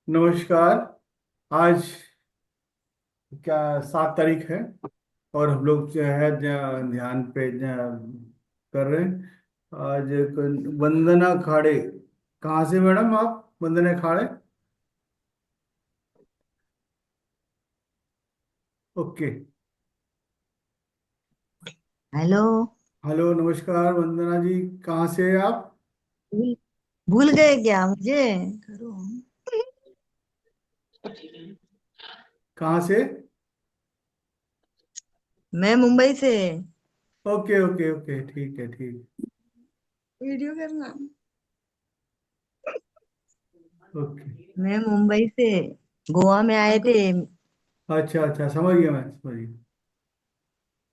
नमस्कार। आज क्या 7 तारीख है और हम लोग जो है ध्यान पे कर रहे हैं। आज वंदना खाड़े, कहाँ से मैडम आप? वंदना खाड़े। ओके। हेलो। हेलो, नमस्कार वंदना जी। कहाँ से हैं आप? भूल भूल गए क्या मुझे? करो। कहाँ से? मैं मुंबई से। ओके ओके ओके, ठीक है, ठीक। वीडियो करना। ओके। मैं मुंबई से गोवा में आए थे। अच्छा अच्छा, समझ गया, मैं समझ गया।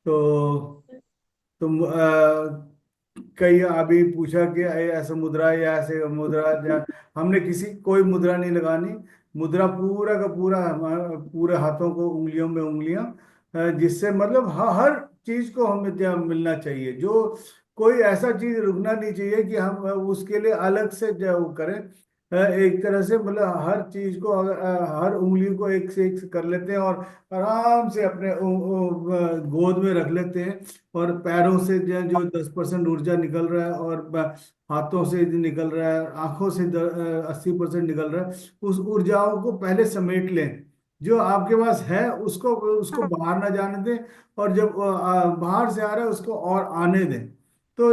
तो तुम कई अभी पूछा कि ऐसा मुद्रा या ऐसे मुद्रा या हमने किसी कोई मुद्रा नहीं लगानी। मुद्रा पूरा का पूरा पूरे हाथों को, उंगलियों में उंगलियां, जिससे मतलब हर चीज को हमें क्या मिलना चाहिए। जो कोई ऐसा चीज रुकना नहीं चाहिए कि हम उसके लिए अलग से जो वो करें। एक तरह से मतलब हर चीज को अगर हर उंगली को एक से एक कर लेते हैं और आराम से अपने गोद में रख लेते हैं। और पैरों से जो जो 10% ऊर्जा निकल रहा है और हाथों से जो निकल रहा है, आंखों से 80% निकल रहा है, उस ऊर्जाओं को पहले समेट लें। जो आपके पास है उसको उसको बाहर ना जाने दें। और जब बाहर से आ रहा है उसको और आने दें। तो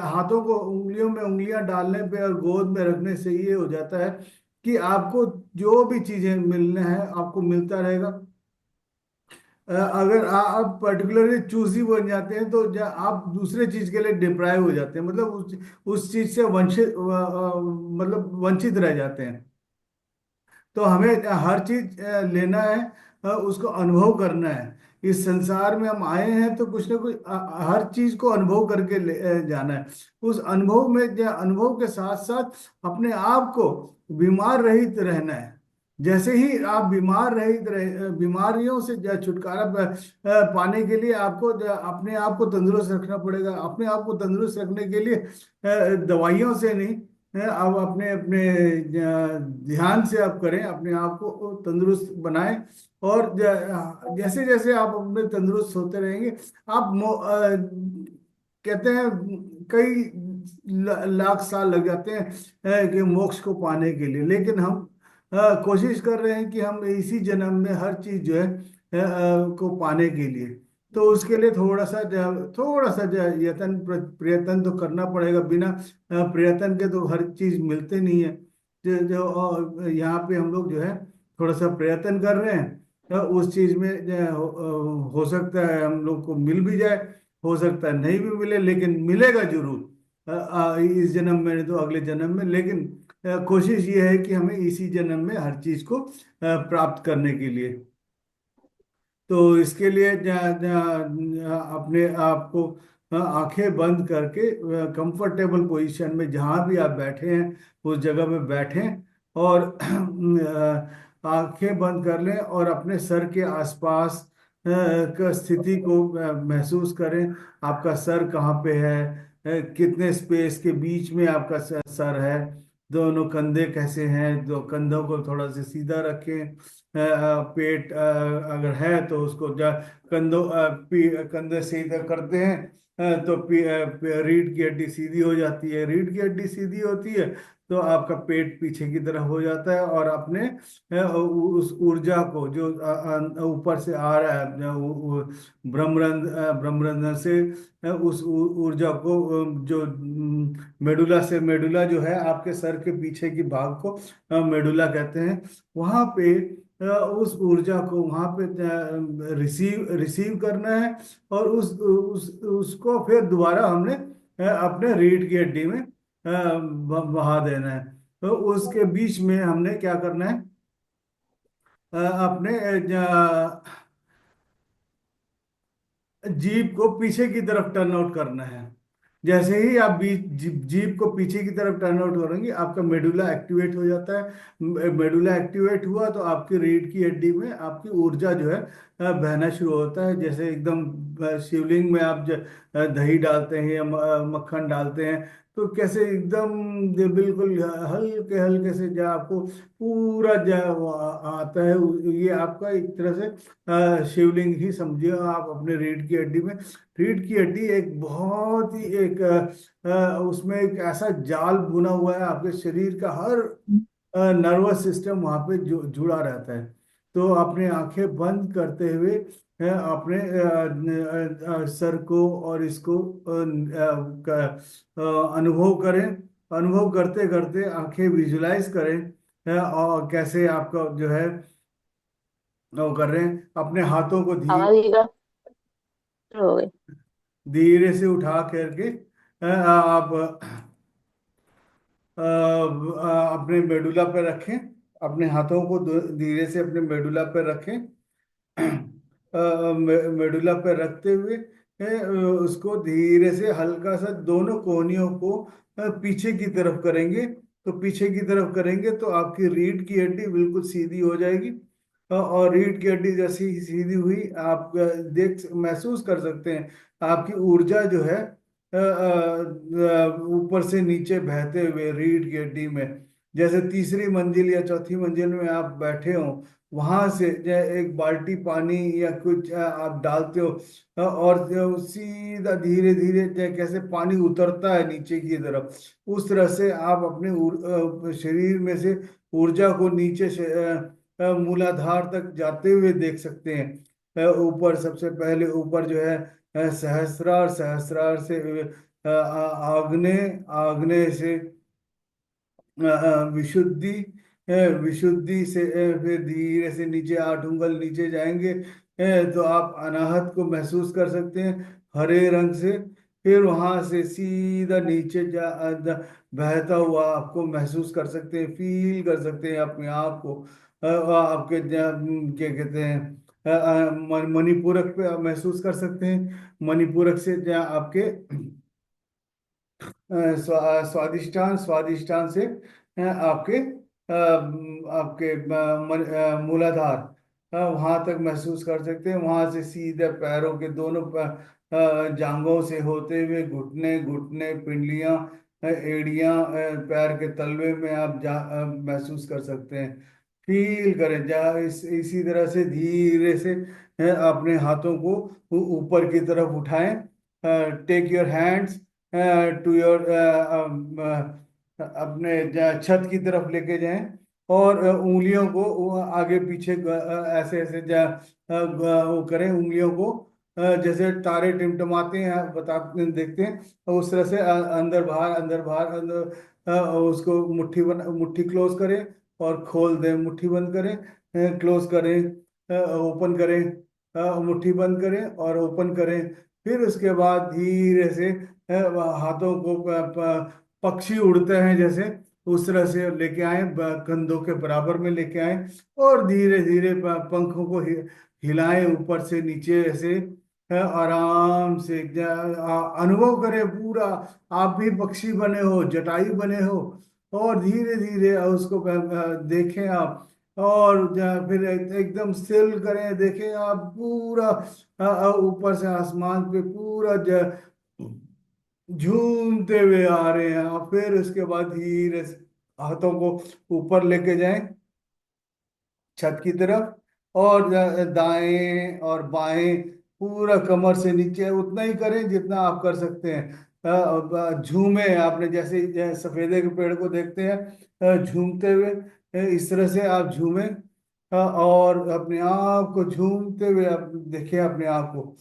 हाथों को उंगलियों में उंगलियां डालने पे और गोद में रखने से ये हो जाता है कि आपको जो भी चीजें मिलने हैं आपको मिलता रहेगा। अगर आप पर्टिकुलरली चूजी बन जाते हैं तो आप दूसरे चीज के लिए डिप्राइव हो जाते हैं, मतलब उस चीज से वंचित मतलब वंचित रह जाते हैं। तो हमें हर चीज लेना है, उसको अनुभव करना है। इस संसार में हम आए हैं तो कुछ ना कुछ हर चीज को अनुभव करके जाना है। उस अनुभव में अनुभव के साथ साथ अपने आप को बीमार रहित रहना है। जैसे ही आप बीमार रहित बीमारियों से छुटकारा पाने के लिए आपको अपने आप को तंदुरुस्त रखना पड़ेगा। अपने आप को तंदुरुस्त रखने के लिए दवाइयों से नहीं, आप अपने अपने ध्यान से आप करें, अपने आप को तंदुरुस्त बनाएं। और जैसे जैसे आप अपने तंदुरुस्त होते रहेंगे, आप कहते हैं कई लाख साल लग जाते हैं कि मोक्ष को पाने के लिए, लेकिन हम कोशिश कर रहे हैं कि हम इसी जन्म में हर चीज जो है को पाने के लिए। तो उसके लिए थोड़ा सा प्रयत्न तो करना पड़ेगा। बिना प्रयत्न के तो हर चीज मिलते नहीं है। यहाँ पे हम लोग जो है थोड़ा सा प्रयत्न कर रहे हैं। उस चीज में हो सकता है हम लोग को मिल भी जाए, हो सकता है नहीं भी मिले, लेकिन मिलेगा जरूर। इस जन्म में नहीं तो अगले जन्म में, लेकिन कोशिश ये है कि हमें इसी जन्म में हर चीज को प्राप्त करने के लिए। तो इसके लिए अपने आप को आंखें बंद करके कंफर्टेबल पोजीशन में जहां भी आप बैठे हैं उस जगह में बैठें। और आंखें बंद कर लें और अपने सर के आसपास का स्थिति को महसूस करें। आपका सर कहाँ पे है? कितने स्पेस के बीच में आपका सर है? दोनों कंधे कैसे हैं? दो कंधों को थोड़ा सा सीधा रखें। पेट अगर है तो उसको कंधे सीधा करते हैं, तो रीढ़ की हड्डी सीधी हो जाती है। रीढ़ की हड्डी सीधी होती है तो आपका पेट पीछे की तरफ हो जाता है। और अपने उस ऊर्जा को जो ऊपर से आ रहा है, ब्रह्मरंध्र से, उस ऊर्जा को जो मेडुला से, मेडुला जो है आपके सर के पीछे की भाग को मेडुला कहते हैं। वहां पे उस ऊर्जा को वहां पे रिसीव रिसीव करना है। और उस उसको फिर दोबारा हमने अपने रीढ़ की हड्डी में बहा देना है। तो उसके बीच में हमने क्या करना है? अपने जीप को पीछे की तरफ टर्न आउट करना है। जैसे ही आप जीप को पीछे की तरफ टर्न आउट करेंगे आपका मेडुला एक्टिवेट हो जाता है। मेडुला एक्टिवेट हुआ तो आपकी रीढ़ की हड्डी में आपकी ऊर्जा जो है बहना शुरू होता है। जैसे एकदम शिवलिंग में आप दही डालते हैं या मक्खन डालते हैं, तो कैसे एकदम बिल्कुल हल्के हल्के से जो आपको पूरा जो वो आता है, ये आपका एक तरह से शिवलिंग ही समझिए आप अपने रीढ़ की हड्डी में। रीढ़ की हड्डी एक बहुत ही एक उसमें एक ऐसा जाल बुना हुआ है, आपके शरीर का हर नर्वस सिस्टम वहां पे जुड़ा रहता है। तो अपने आंखें बंद करते हुए अपने सर को और इसको अनुभव करें। अनुभव करते करते आंखें विजुलाइज करें और कैसे आपका जो है वो कर रहे हैं, अपने हाथों को आवाज ही कट हो गई। धीरे से उठा करके आप अपने मेडुला पे रखें। अपने हाथों को धीरे से अपने मेडुला पे रखें। मेडुला पे रखते हुए उसको धीरे से हल्का सा दोनों कोहनियों को पीछे की तरफ करेंगे। तो पीछे की तरफ करेंगे तो आपकी रीढ़ की हड्डी बिल्कुल सीधी हो जाएगी। और रीढ़ की हड्डी जैसी ही सीधी हुई आप देख महसूस कर सकते हैं आपकी ऊर्जा जो है ऊपर से नीचे बहते हुए रीढ़ की हड्डी में। जैसे तीसरी मंजिल या चौथी मंजिल में आप बैठे हो, वहां से जो एक बाल्टी पानी या कुछ आप डालते हो और जो सीधा धीरे धीरे कैसे पानी उतरता है नीचे की तरफ, उस तरह से आप अपने शरीर में से ऊर्जा को नीचे से मूलाधार तक जाते हुए देख सकते हैं। ऊपर सबसे पहले ऊपर जो है सहस्रार, सहस्रार से आग्नेय, आग्नेय से विशुद्धि, विशुद्धि से फिर धीरे से नीचे 8 उंगल नीचे जाएंगे तो आप अनाहत को महसूस कर सकते हैं हरे रंग से। फिर वहां से सीधा नीचे बहता हुआ आपको महसूस कर सकते हैं, फील कर सकते हैं अपने आप को। आपके क्या कहते हैं मणिपूरक पे आप महसूस कर सकते हैं। मणिपूरक से जहाँ आपके स्वादिष्टान, स्वादिष्टान से आपके आपके मूलाधार वहां तक महसूस कर सकते हैं। वहां से सीधे पैरों के दोनों जांघों से होते हुए घुटने, घुटने, पिंडलियां, एड़ियां, पैर के तलवे में आप महसूस कर सकते हैं। फील करें जहाँ इसी तरह से धीरे से अपने हाथों को ऊपर की तरफ उठाएं। Take your hands to your अपने छत की तरफ लेके जाएं और उंगलियों को वो आगे पीछे ऐसे ऐसे वो करें उंगलियों को जैसे तारे टिमटिमाते हैं बता देखते हैं, तो उस तरह से अंदर बाहर, अंदर बाहर, अंदर उसको मुट्ठी क्लोज करें और खोल दें, मुट्ठी बंद करें, क्लोज करें, ओपन करें, मुट्ठी बंद करें और ओपन करें। फिर उसके बाद धीरे से हाथों को पक्षी उड़ते हैं जैसे उस तरह से लेके आए, कंधों के बराबर में लेके आए और धीरे धीरे पंखों को हिलाएं ऊपर से नीचे ऐसे आराम से अनुभव करें पूरा आप भी पक्षी बने हो, जटायु बने हो। और धीरे धीरे उसको देखें आप और फिर एकदम स्टिल करें, देखें आप पूरा ऊपर से आसमान पे पूरा झूमते हुए आ रहे हैं आप। फिर उसके बाद धीरे से हाथों को ऊपर लेके जाएं छत की तरफ और दाएं और बाएं पूरा कमर से नीचे उतना ही करें जितना आप कर सकते हैं। झूमे आपने जैसे सफेदे के पेड़ को देखते हैं झूमते हुए, इस तरह से आप झूमें और अपने आप को झूमते हुए आप देखिए अपने आप को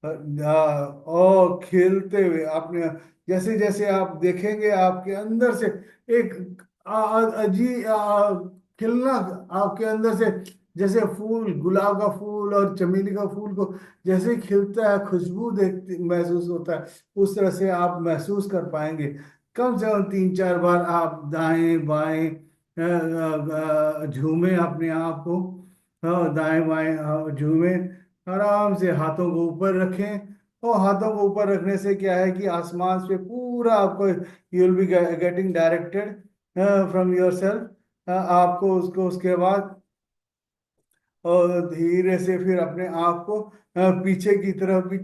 और खेलते हुए आपने जैसे जैसे आप देखेंगे आपके अंदर से एक खिलना आपके अंदर से, जैसे फूल, गुलाब का फूल और चमेली का फूल को जैसे खिलता है, खुशबू देखते महसूस होता है, उस तरह से आप महसूस कर पाएंगे। कम से कम 3-4 बार आप दाएं बाएं झूमे अपने आप को, हाँ दाएं बाएं झूमे आराम से, हाथों को ऊपर रखें। और हाथों को ऊपर रखने से क्या है कि आसमान से पूरा आपको you will be getting directed from your self. आपको उसको उसके बाद और धीरे से फिर अपने आप को पीछे की तरफ भी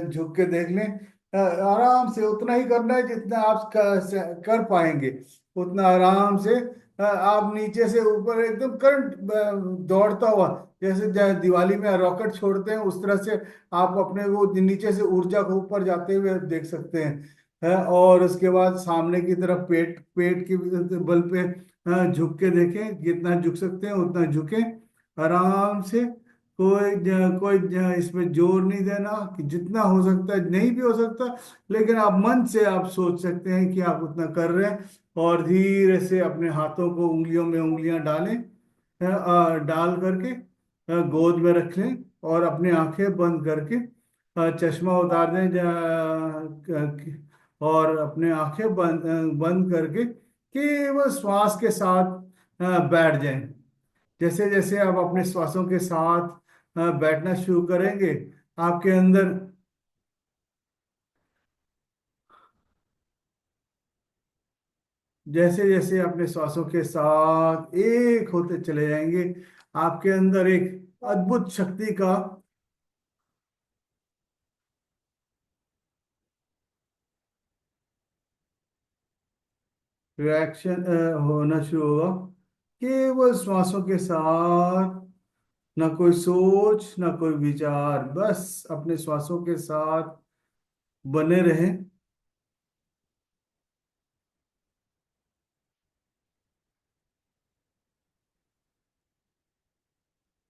झुक के देख लें। आराम से उतना ही करना है जितना आप कर पाएंगे, उतना आराम से। आप नीचे से ऊपर एकदम करंट दौड़ता हुआ, जैसे दिवाली में रॉकेट छोड़ते हैं उस तरह से आप अपने वो नीचे से ऊर्जा को ऊपर जाते हुए देख सकते हैं। और उसके बाद सामने की तरफ पेट पेट के बल पे झुक के देखें, जितना झुक सकते हैं उतना झुकें आराम से। इसमें जोर नहीं देना, कि जितना हो सकता है, नहीं भी हो सकता, लेकिन आप मन से आप सोच सकते हैं कि आप उतना कर रहे हैं। और धीरे से अपने हाथों को उंगलियों में उंगलियां डालें, डाल करके गोद में रख लें और अपनी आंखें बंद करके चश्मा उतार दें, और अपने आंखें बंद करके केवल श्वास के साथ बैठ जाएं। जैसे जैसे आप अपने श्वासों के साथ बैठना शुरू करेंगे, आपके अंदर जैसे जैसे अपने श्वासों के साथ एक होते चले जाएंगे, आपके अंदर एक अद्भुत शक्ति का रिएक्शन होना शुरू होगा। केवल श्वासों के साथ, ना कोई सोच ना कोई विचार, बस अपने श्वासों के साथ बने रहें।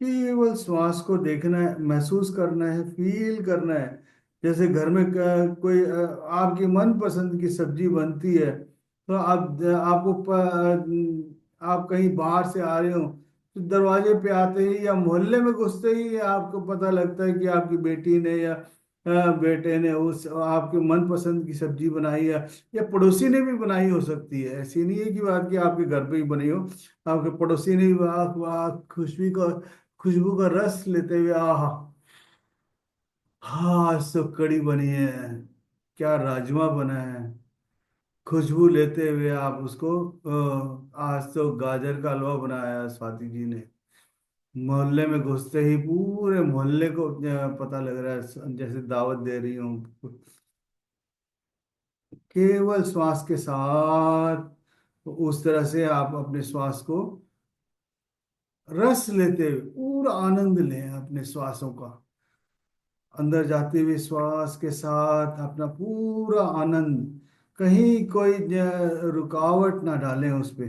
केवल श्वास को देखना है, महसूस करना है, फील करना है। जैसे घर में कोई आपकी मनपसंद की सब्जी बनती है, तो आपको आप कहीं बाहर से आ रहे हो, तो दरवाजे पे आते ही या मोहल्ले में घुसते ही आपको पता लगता है कि आपकी बेटी ने या बेटे ने उस आपके मनपसंद की सब्जी बनाई है, या पड़ोसी ने भी बनाई हो सकती है। ऐसी नहीं है कि बात कि आपके घर पे ही बनी हो, आपके पड़ोसी ने भी वाह वाह खुशबू का रस लेते हुए, आहा, हाँ आज तो कड़ी बनी है, क्या राजमा बना है, खुशबू लेते हुए आप उसको आज तो गाजर का हलवा बनाया है स्वाति जी ने। मोहल्ले में घुसते ही पूरे मोहल्ले को पता लग रहा है जैसे दावत दे रही हूँ। केवल श्वास के साथ उस तरह से आप अपने श्वास को रस लेते हुए पूरा आनंद लें अपने श्वासों का। अंदर जाते हुए श्वास के साथ अपना पूरा आनंद, कहीं कोई रुकावट ना डालें उस पे।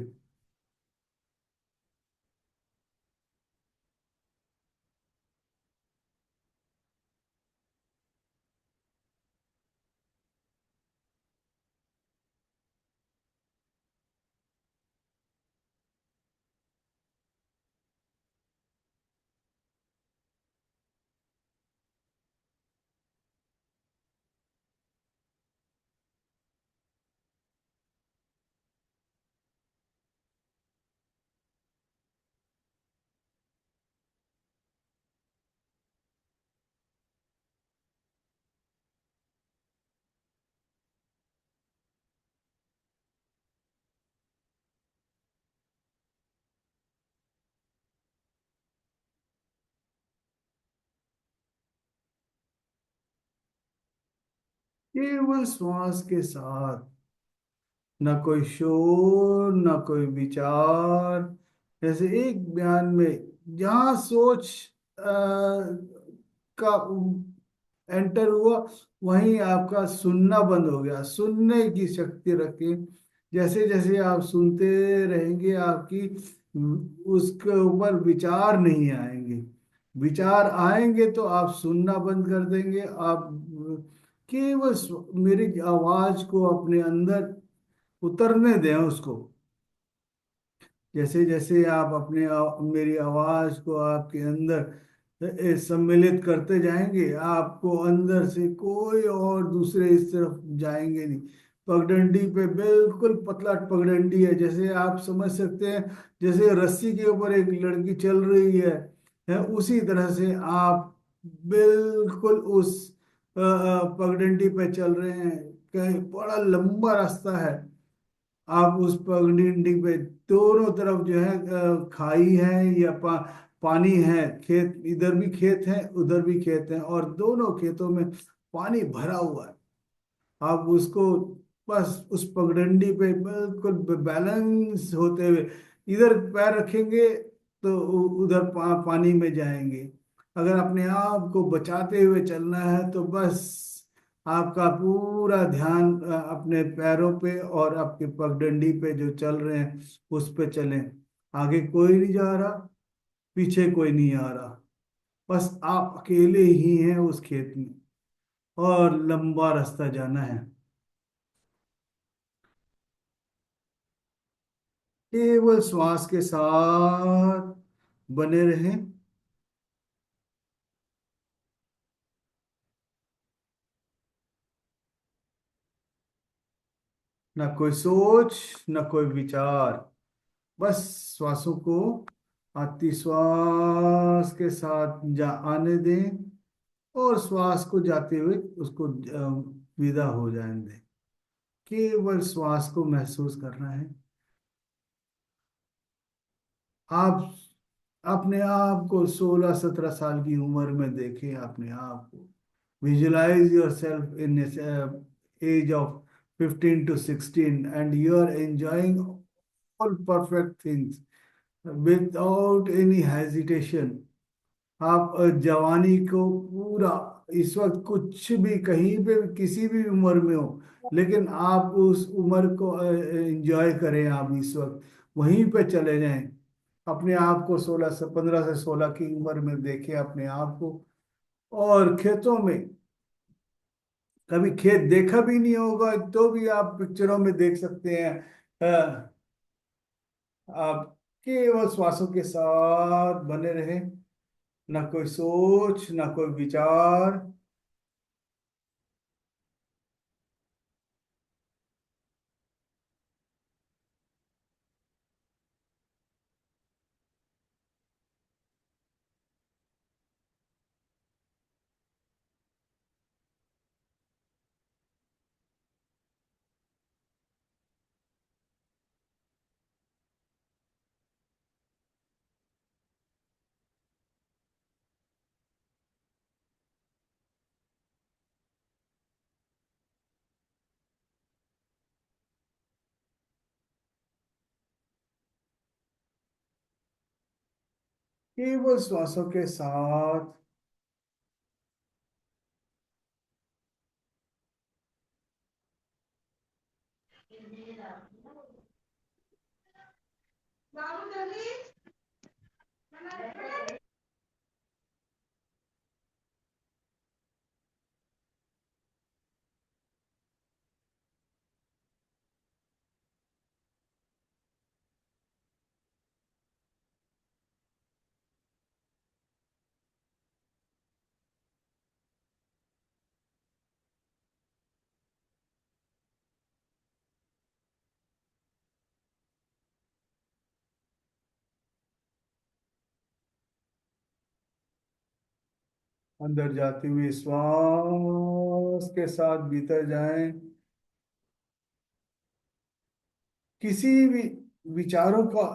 केवल श्वास के साथ, ना कोई शोर ना कोई विचार। जैसे एक बयान में जहाँ सोच का एंटर हुआ, वहीं आपका सुनना बंद हो गया। सुनने की शक्ति रखें। जैसे जैसे आप सुनते रहेंगे, आपकी उसके ऊपर विचार नहीं आएंगे। विचार आएंगे तो आप सुनना बंद कर देंगे। आप केवल मेरी आवाज को अपने अंदर उतरने दें उसको। जैसे जैसे आप अपने मेरी आवाज को आपके अंदर सम्मिलित करते जाएंगे, आपको अंदर से कोई और दूसरे इस तरफ जाएंगे नहीं। पगडंडी पे बिल्कुल पतला पगडंडी है, जैसे आप समझ सकते हैं, जैसे रस्सी के ऊपर एक लड़की चल रही है उसी तरह से आप बिल्कुल उस पगडंडी पे चल रहे हैं। कहीं बड़ा लंबा रास्ता है, आप उस पगडंडी पे दोनों तरफ जो है खाई है या पानी है, खेत, इधर भी खेत है उधर भी खेत है, और दोनों खेतों में पानी भरा हुआ है। आप उसको बस उस पगडंडी पे बिल्कुल बैलेंस होते हुए इधर पैर रखेंगे तो उधर पानी में जाएंगे। अगर अपने आप को बचाते हुए चलना है तो बस आपका पूरा ध्यान अपने पैरों पे और आपके पगडंडी पे जो चल रहे हैं उस पे चलें। आगे कोई नहीं जा रहा, पीछे कोई नहीं आ रहा, बस आप अकेले ही हैं उस खेत में और लंबा रास्ता जाना है। केवल श्वास के साथ बने रहें। ना कोई सोच, ना कोई विचार, बस श्वासों को आती श्वास के साथ जा आने दें और श्वास को जाते हुए उसको विदा हो जाने दें। केवल श्वास को महसूस करना है। आप अपने आप को 16-17 साल की उम्र में देखें, अपने आप को visualize yourself in age of 15 to 16 and you are enjoying all perfect things without any hesitation। आप जवानी को पूरा इस वक्त कुछ भी कहीं पे किसी भी उम्र में हो, लेकिन आप उस उम्र को एंजॉय करें। आप इस वक्त वहीं पे चले जाएं। अपने आप को 15 से 16 की उम्र में देखें अपने आप को। और खेतों में कभी खेत देखा भी नहीं होगा तो भी आप पिक्चरों में देख सकते हैं। अ, आप केवल श्वासों के साथ बने रहे। ना कोई सोच, ना कोई विचार। केवल श्वासों के साथ। अंदर जाते हुए श्वास के साथ भीतर जाएं। किसी भी विचारों का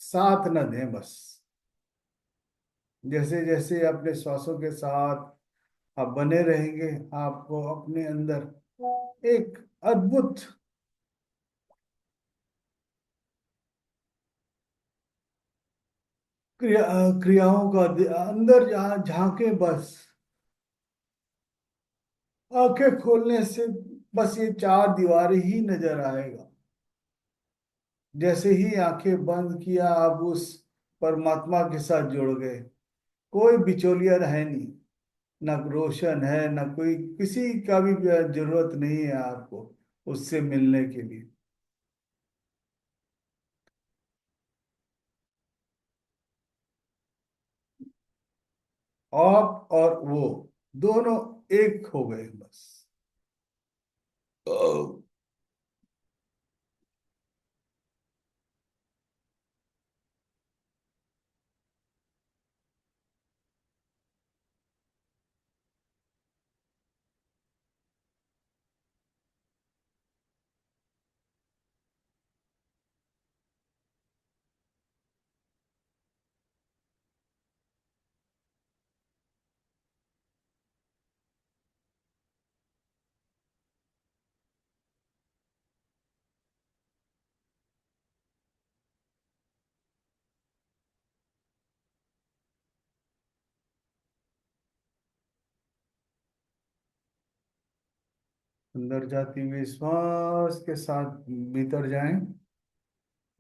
साथ न दें। बस जैसे जैसे अपने श्वासों के साथ आप बने रहेंगे, आपको अपने अंदर एक अद्भुत क्रियाओं का अंदर जहाँ झांके बस। आंखें खोलने से बस ये चार दीवारें ही नजर आएगा। जैसे ही आंखें बंद किया आप उस परमात्मा के साथ जुड़ गए। कोई बिचौलिया है नहीं, ना रोशन है, ना कोई किसी का भी जरूरत नहीं है आपको उससे मिलने के लिए। आप और वो दोनों एक हो गए बस। अंदर जाती हुई श्वास के साथ भीतर जाएं,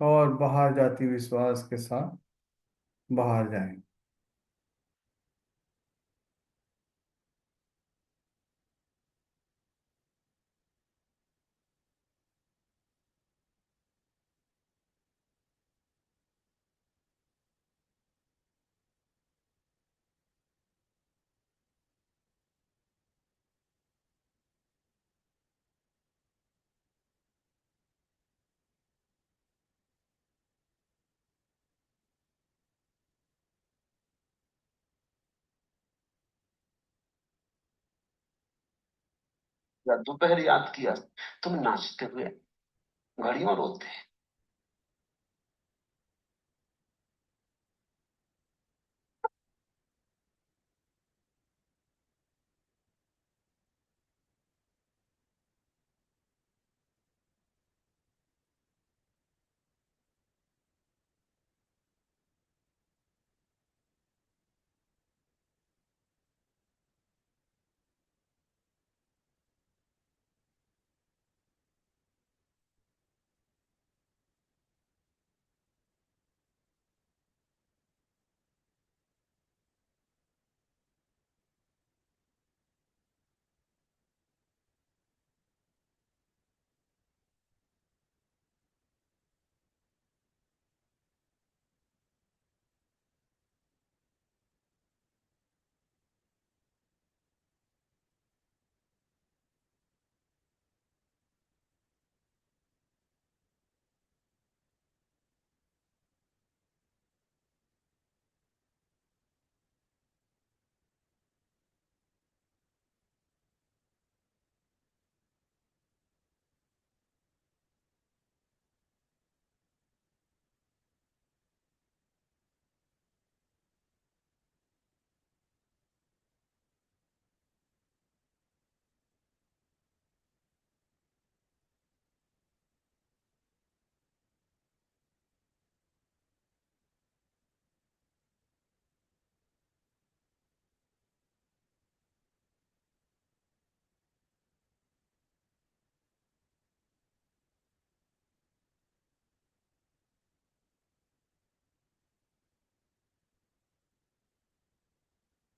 और बाहर जाती हुई श्वास के साथ बाहर जाएं। या दोपहर याद किया, तुम नाचते हुए घड़ियों रोते।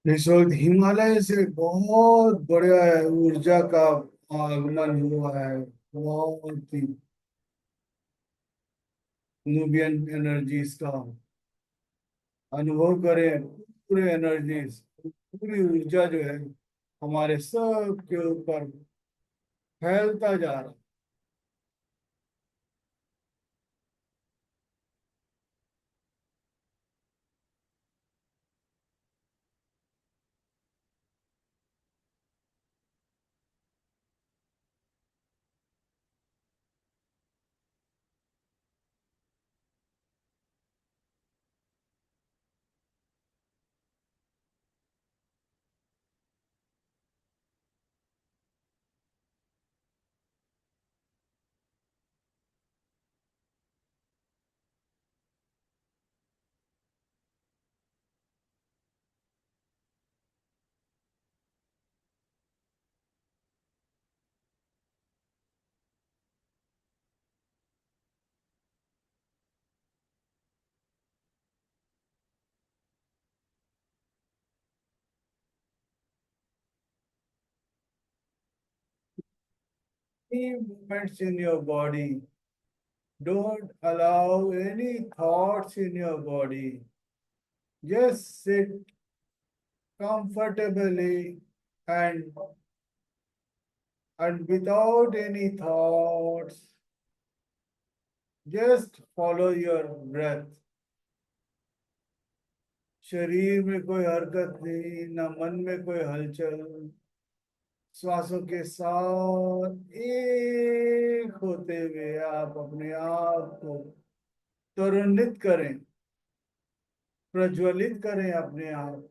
इस वक्त हिमालय से बहुत बड़ा ऊर्जा का आगमन हुआ है। बहुत ही न्यूबियन एनर्जीज का अनुभव करें। पूरे एनर्जीज, पूरी ऊर्जा जो है हमारे सब के ऊपर फैलता जा रहा है। Any movements in your body, don't allow any thoughts in your body. Just sit comfortably and without any thoughts, just follow your breath. शरीर में कोई हरकत नहीं, ना मन में कोई हलचल। श्वासों के साथ एक होते हुए आप अपने आप को त्वरान्वित करें, प्रज्वलित करें अपने आप।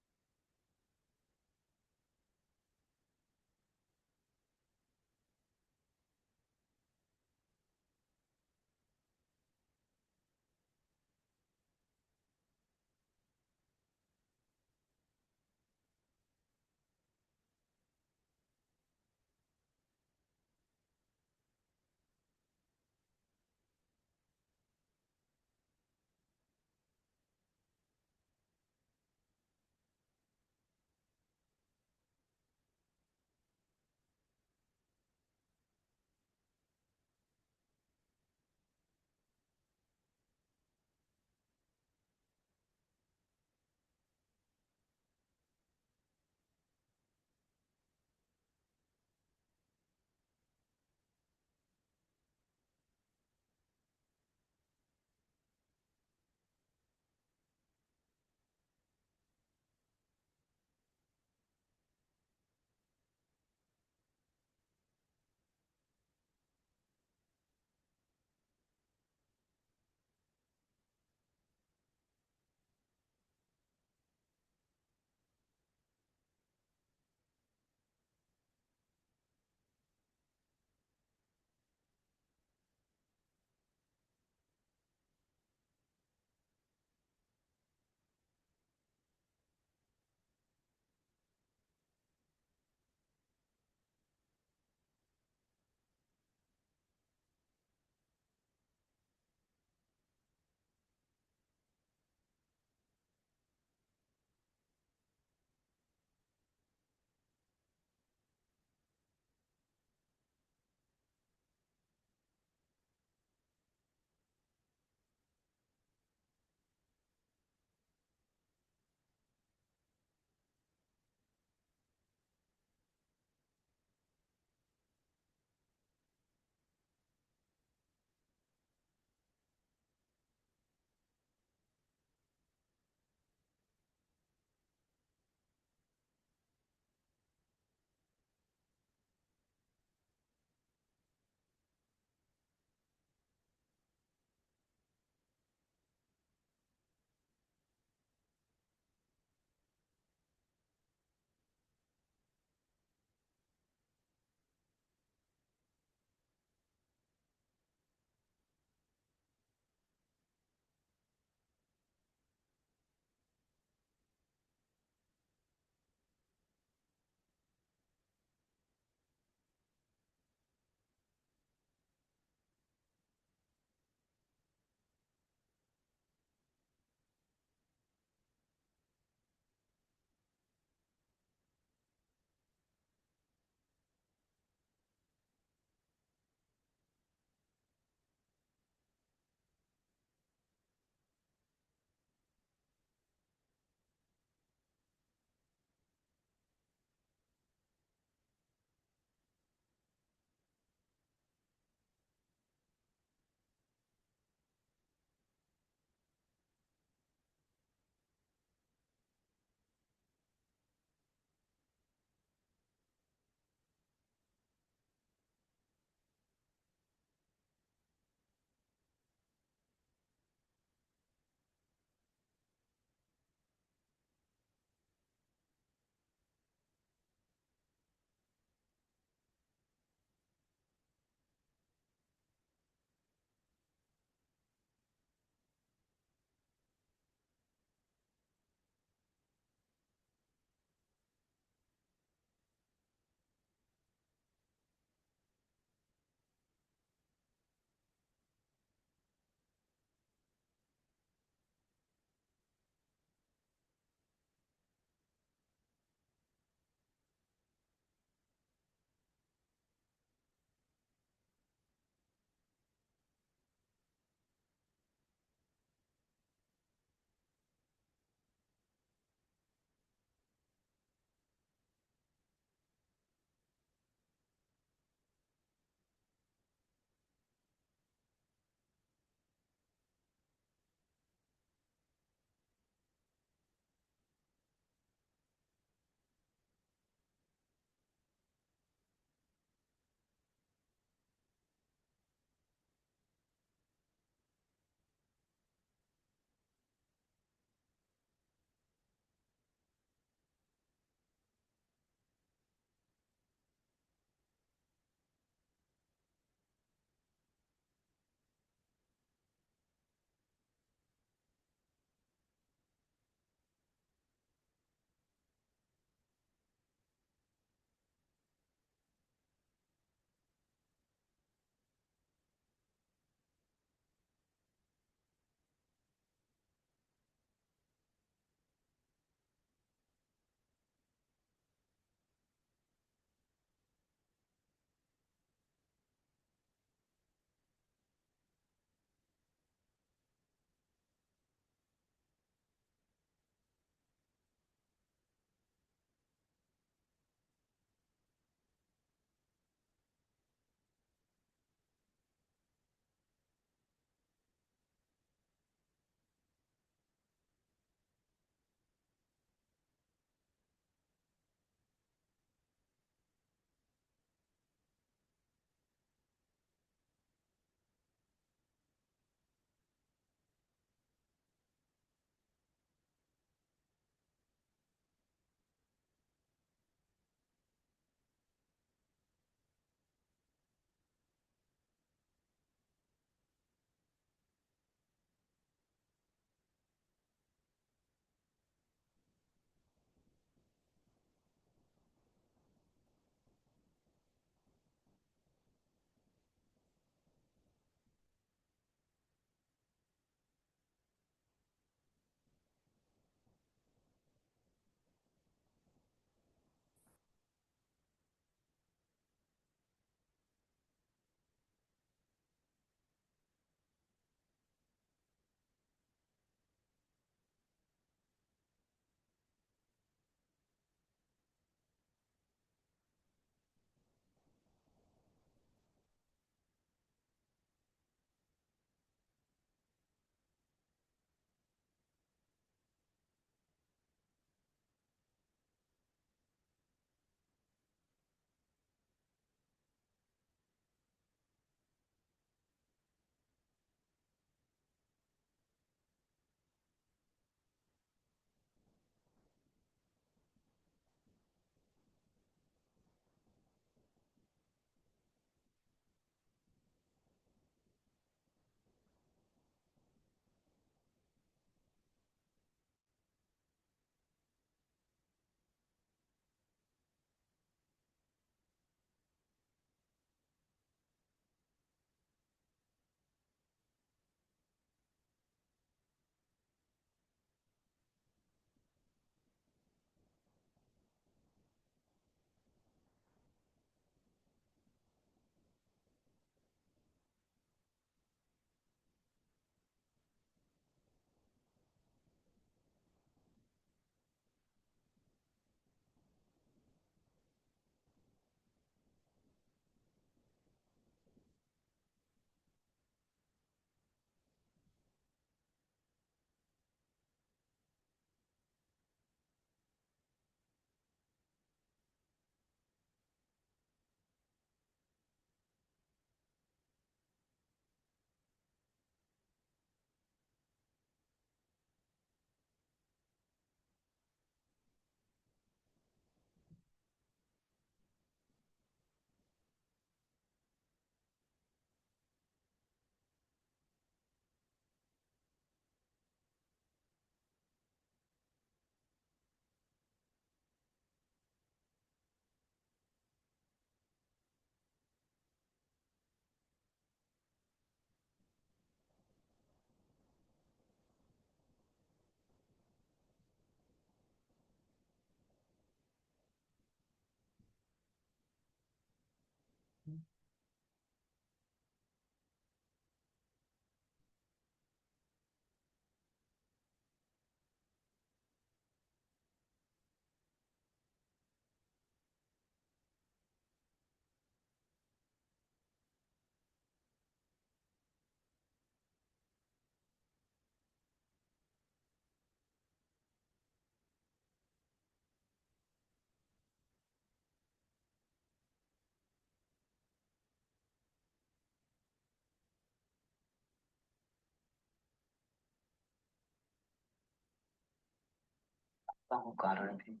हूं कारण भी,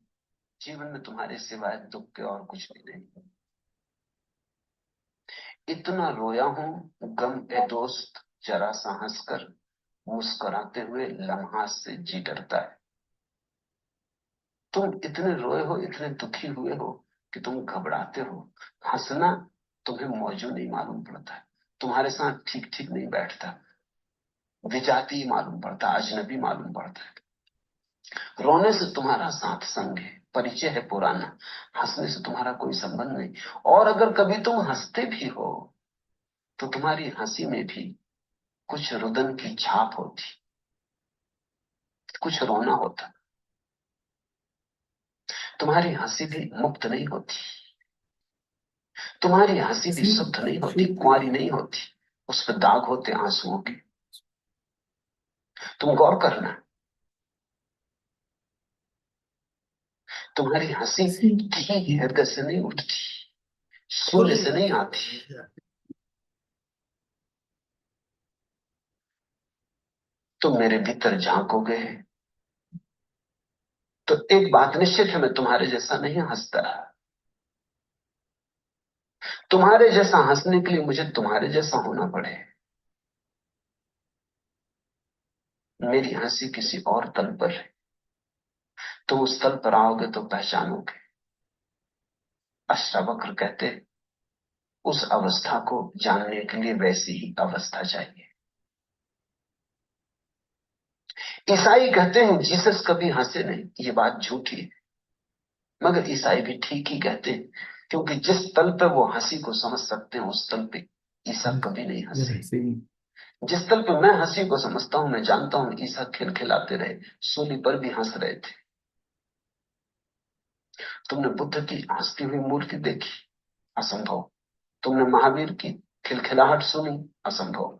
जीवन में तुम्हारे सिवाय दुख के और कुछ भी नहीं। इतना रोया हूं गम ए दोस्त, जरा सा हंसकर, मुस्कुराते हुए लम्हा से जी डरता है। तुम इतने रोए हो, इतने दुखी हुए हो कि तुम घबराते हो। हंसना तुम्हें मौजूद नहीं मालूम पड़ता है, तुम्हारे साथ ठीक ठीक नहीं बैठता, विजाती मालूम पड़ता, अजनबी मालूम पड़ता है। रोने से तुम्हारा साथ संग है, परिचय है पुराना, हंसने से तुम्हारा कोई संबंध नहीं। और अगर कभी तुम हंसते भी हो तो तुम्हारी हंसी में भी कुछ रुदन की छाप होती, कुछ रोना होता। तुम्हारी हंसी भी मुक्त नहीं होती, तुम्हारी हंसी भी शुद्ध नहीं होती, शुद्ध नहीं। कुंवारी नहीं होती, उस पर दाग होते आंसुओं के। तुम गौर करना, तुम्हारी हंसी ठीक हृदय से नहीं उठती, शून्य से नहीं आती। तुम मेरे भीतर झांकोगे तो एक बात निश्चित है, मैं तुम्हारे जैसा नहीं हंसता। तुम्हारे जैसा हंसने के लिए मुझे तुम्हारे जैसा होना पड़े। मेरी हंसी किसी और तल पर है, तुम उस तल पर आओगे तो पहचानोगे। अष्टावक्र कहते, उस अवस्था को जानने के लिए वैसी ही अवस्था चाहिए। ईसाई कहते हैं जीसस कभी हंसे नहीं, ये बात झूठी है। मगर ईसाई भी ठीक ही कहते हैं, क्योंकि जिस तल पे वो हंसी को समझ सकते हैं उस तल पे ईसा कभी नहीं हंसे। जिस तल पे मैं हंसी को समझता हूं, मैं जानता हूं ईसा खिलखिलाते रहे, सूली पर भी हंस रहे थे। तुमने बुद्ध की हंसती हुई मूर्ति देखी? असंभव। तुमने महावीर की खिलखिलाहट सुनी? असंभव।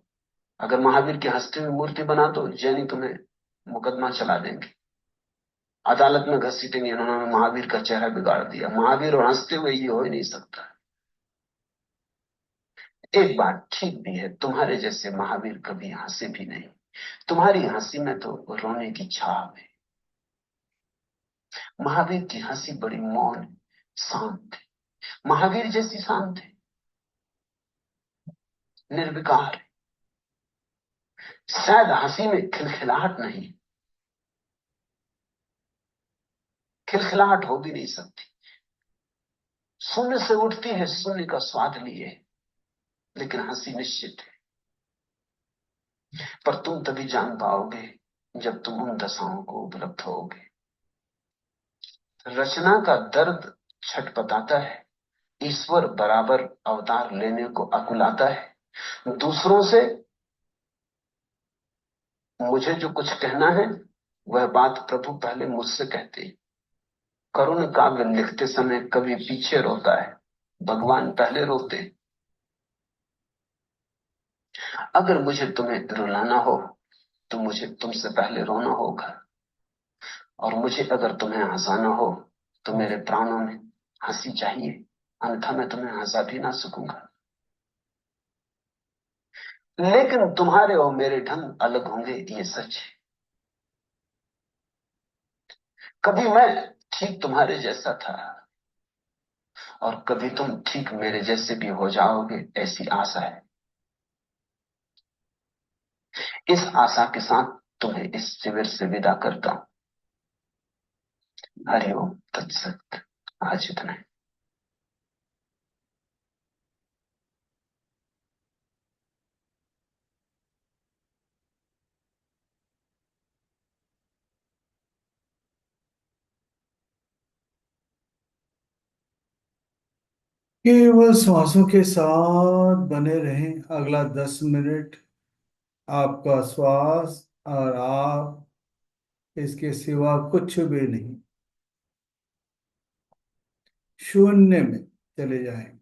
अगर महावीर की हंसती हुई मूर्ति बना दो, जैनी तुम्हें मुकदमा चला देंगे, अदालत में घसीटेंगे, इन्होंने महावीर का चेहरा बिगाड़ दिया। महावीर और हंसते हुए ये हो ही नहीं सकता। एक बात ठीक भी है, तुम्हारे जैसे महावीर कभी हंसे भी नहीं। तुम्हारी हंसी में तो रोने की छाप है। महावीर की हंसी बड़ी मौन, शांत है। महावीर जैसी शांत है, निर्विकार है। शायद हंसी में खिलखिलाहट नहीं, खिलखिलाहट हो भी नहीं सकती। शून्य से उठती है, शून्य का स्वाद लिए, लेकिन हंसी निश्चित है। पर तुम तभी जान पाओगे जब तुम उन दशाओं को उपलब्ध होगे। रचना का दर्द छटपटाता है, ईश्वर बराबर अवतार लेने को अकुलाता है। दूसरों से मुझे जो कुछ कहना है वह बात प्रभु पहले मुझसे कहते हैं। करुण काव्य लिखते समय कवि पीछे रोता है, भगवान पहले रोते हैं। अगर मुझे तुम्हें रुलाना हो तो मुझे तुमसे पहले रोना होगा, और मुझे अगर तुम्हें हंसाना हो तो मेरे प्राणों में हंसी चाहिए, अन्यथा मैं तुम्हें हंसा भी ना सकूंगा। लेकिन तुम्हारे और मेरे ढंग अलग होंगे, ये सच है। कभी मैं ठीक तुम्हारे जैसा था, और कभी तुम ठीक मेरे जैसे भी हो जाओगे, ऐसी आशा है। इस आशा के साथ तुम्हें इस शिविर से विदा करता हूं। हरिओम तत्सत। आज इतना है। केवल श्वासों के साथ बने रहें अगला 10 मिनट। आपका श्वास और आप, इसके सिवा कुछ भी नहीं। शून्य में चले जाएं।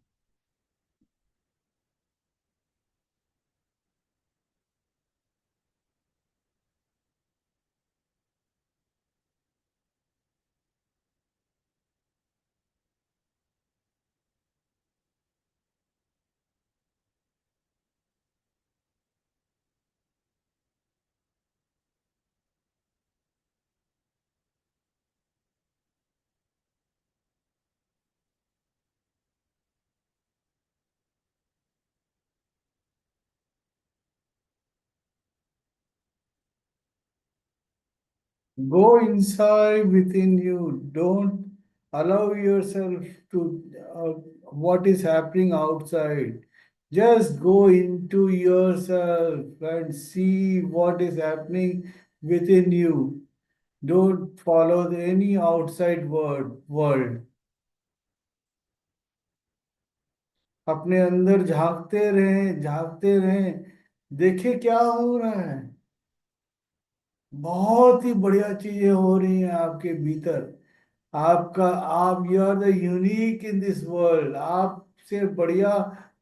Go inside within you. Don't allow yourself to what is happening outside. Just go into yourself and see what is happening within you. Don't follow any outside world. अपने अंदर झांकते रहें, देखें क्या हो रहा है। बहुत ही बढ़िया चीजें हो रही हैं आपके भीतर। आपका आप you are the unique in this world. आपसे बढ़िया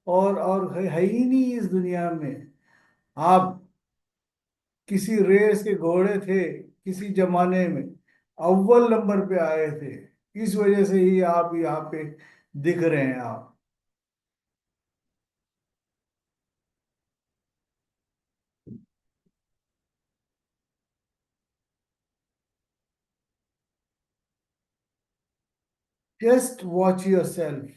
और है ही नहीं इस दुनिया में। आप किसी रेस के घोड़े थे किसी जमाने में, अव्वल नंबर पे आए थे। इस वजह से ही आप यहाँ पे दिख रहे हैं आप। Just watch your self.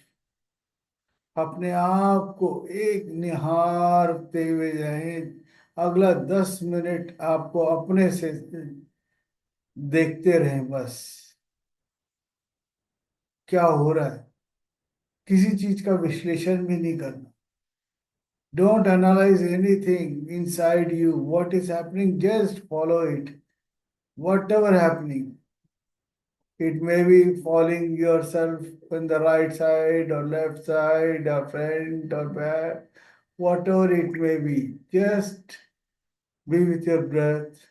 अपने आप को एक निहारते हुए रहें। अगला 10 मिनट आपको अपने से देखते रहें बस, क्या हो रहा है। किसी चीज का विश्लेषण भी नहीं करना। Don't analyse anything inside you, what is happening just follow it. What ever happening, it may be falling yourself on the right side or left side or front or back, whatever it may be, just be with your breath.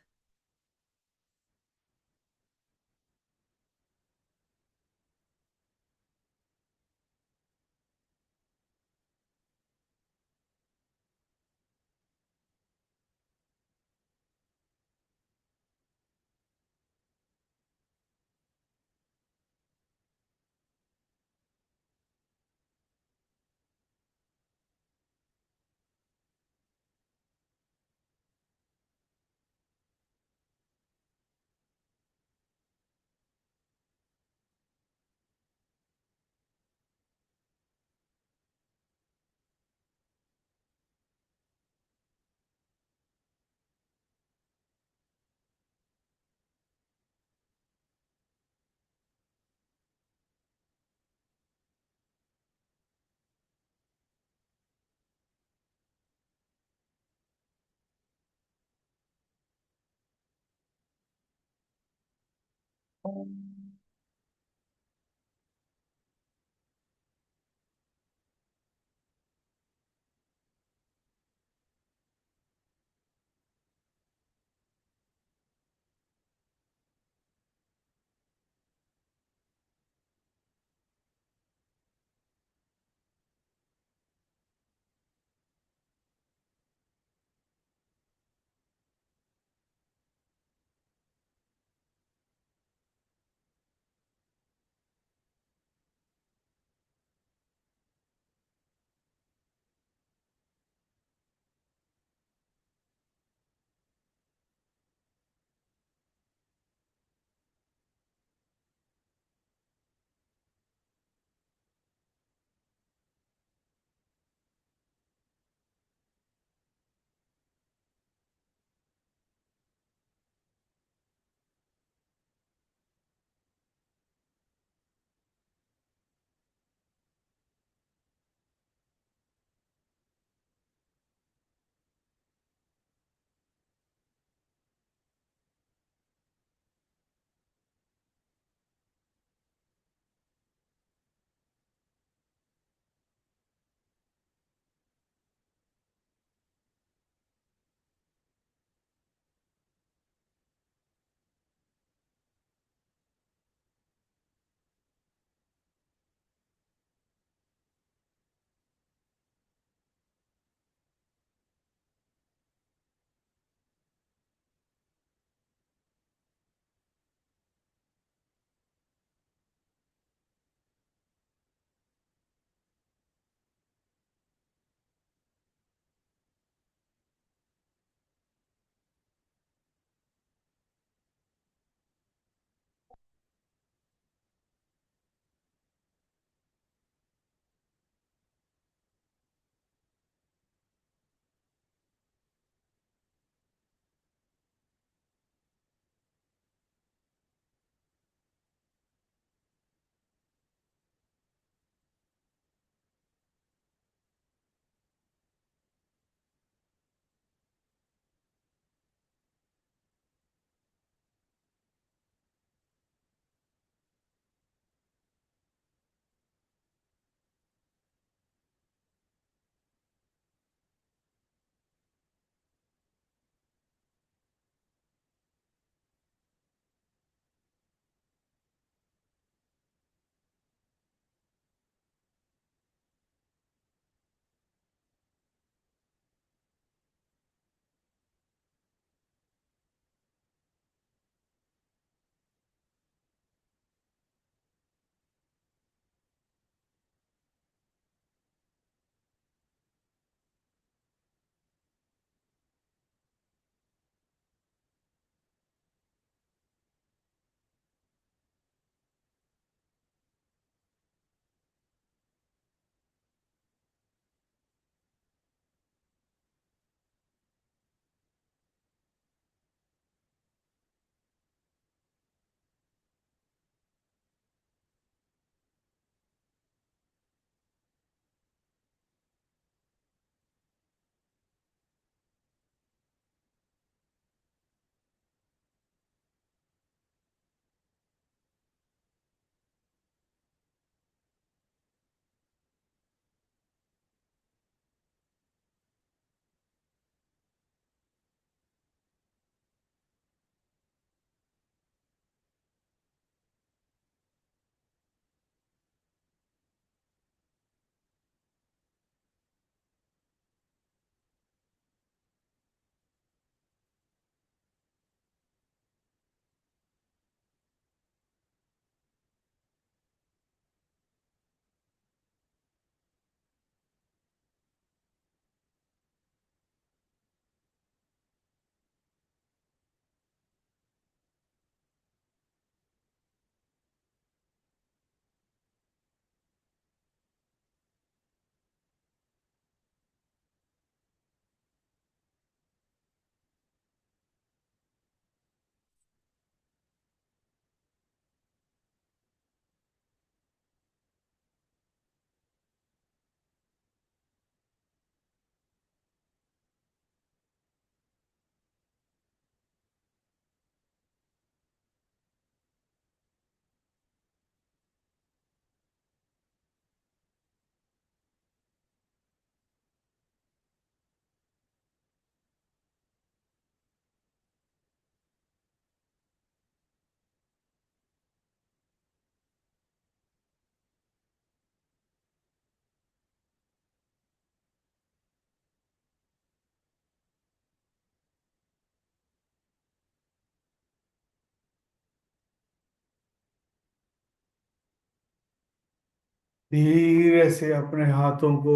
धीरे से अपने हाथों को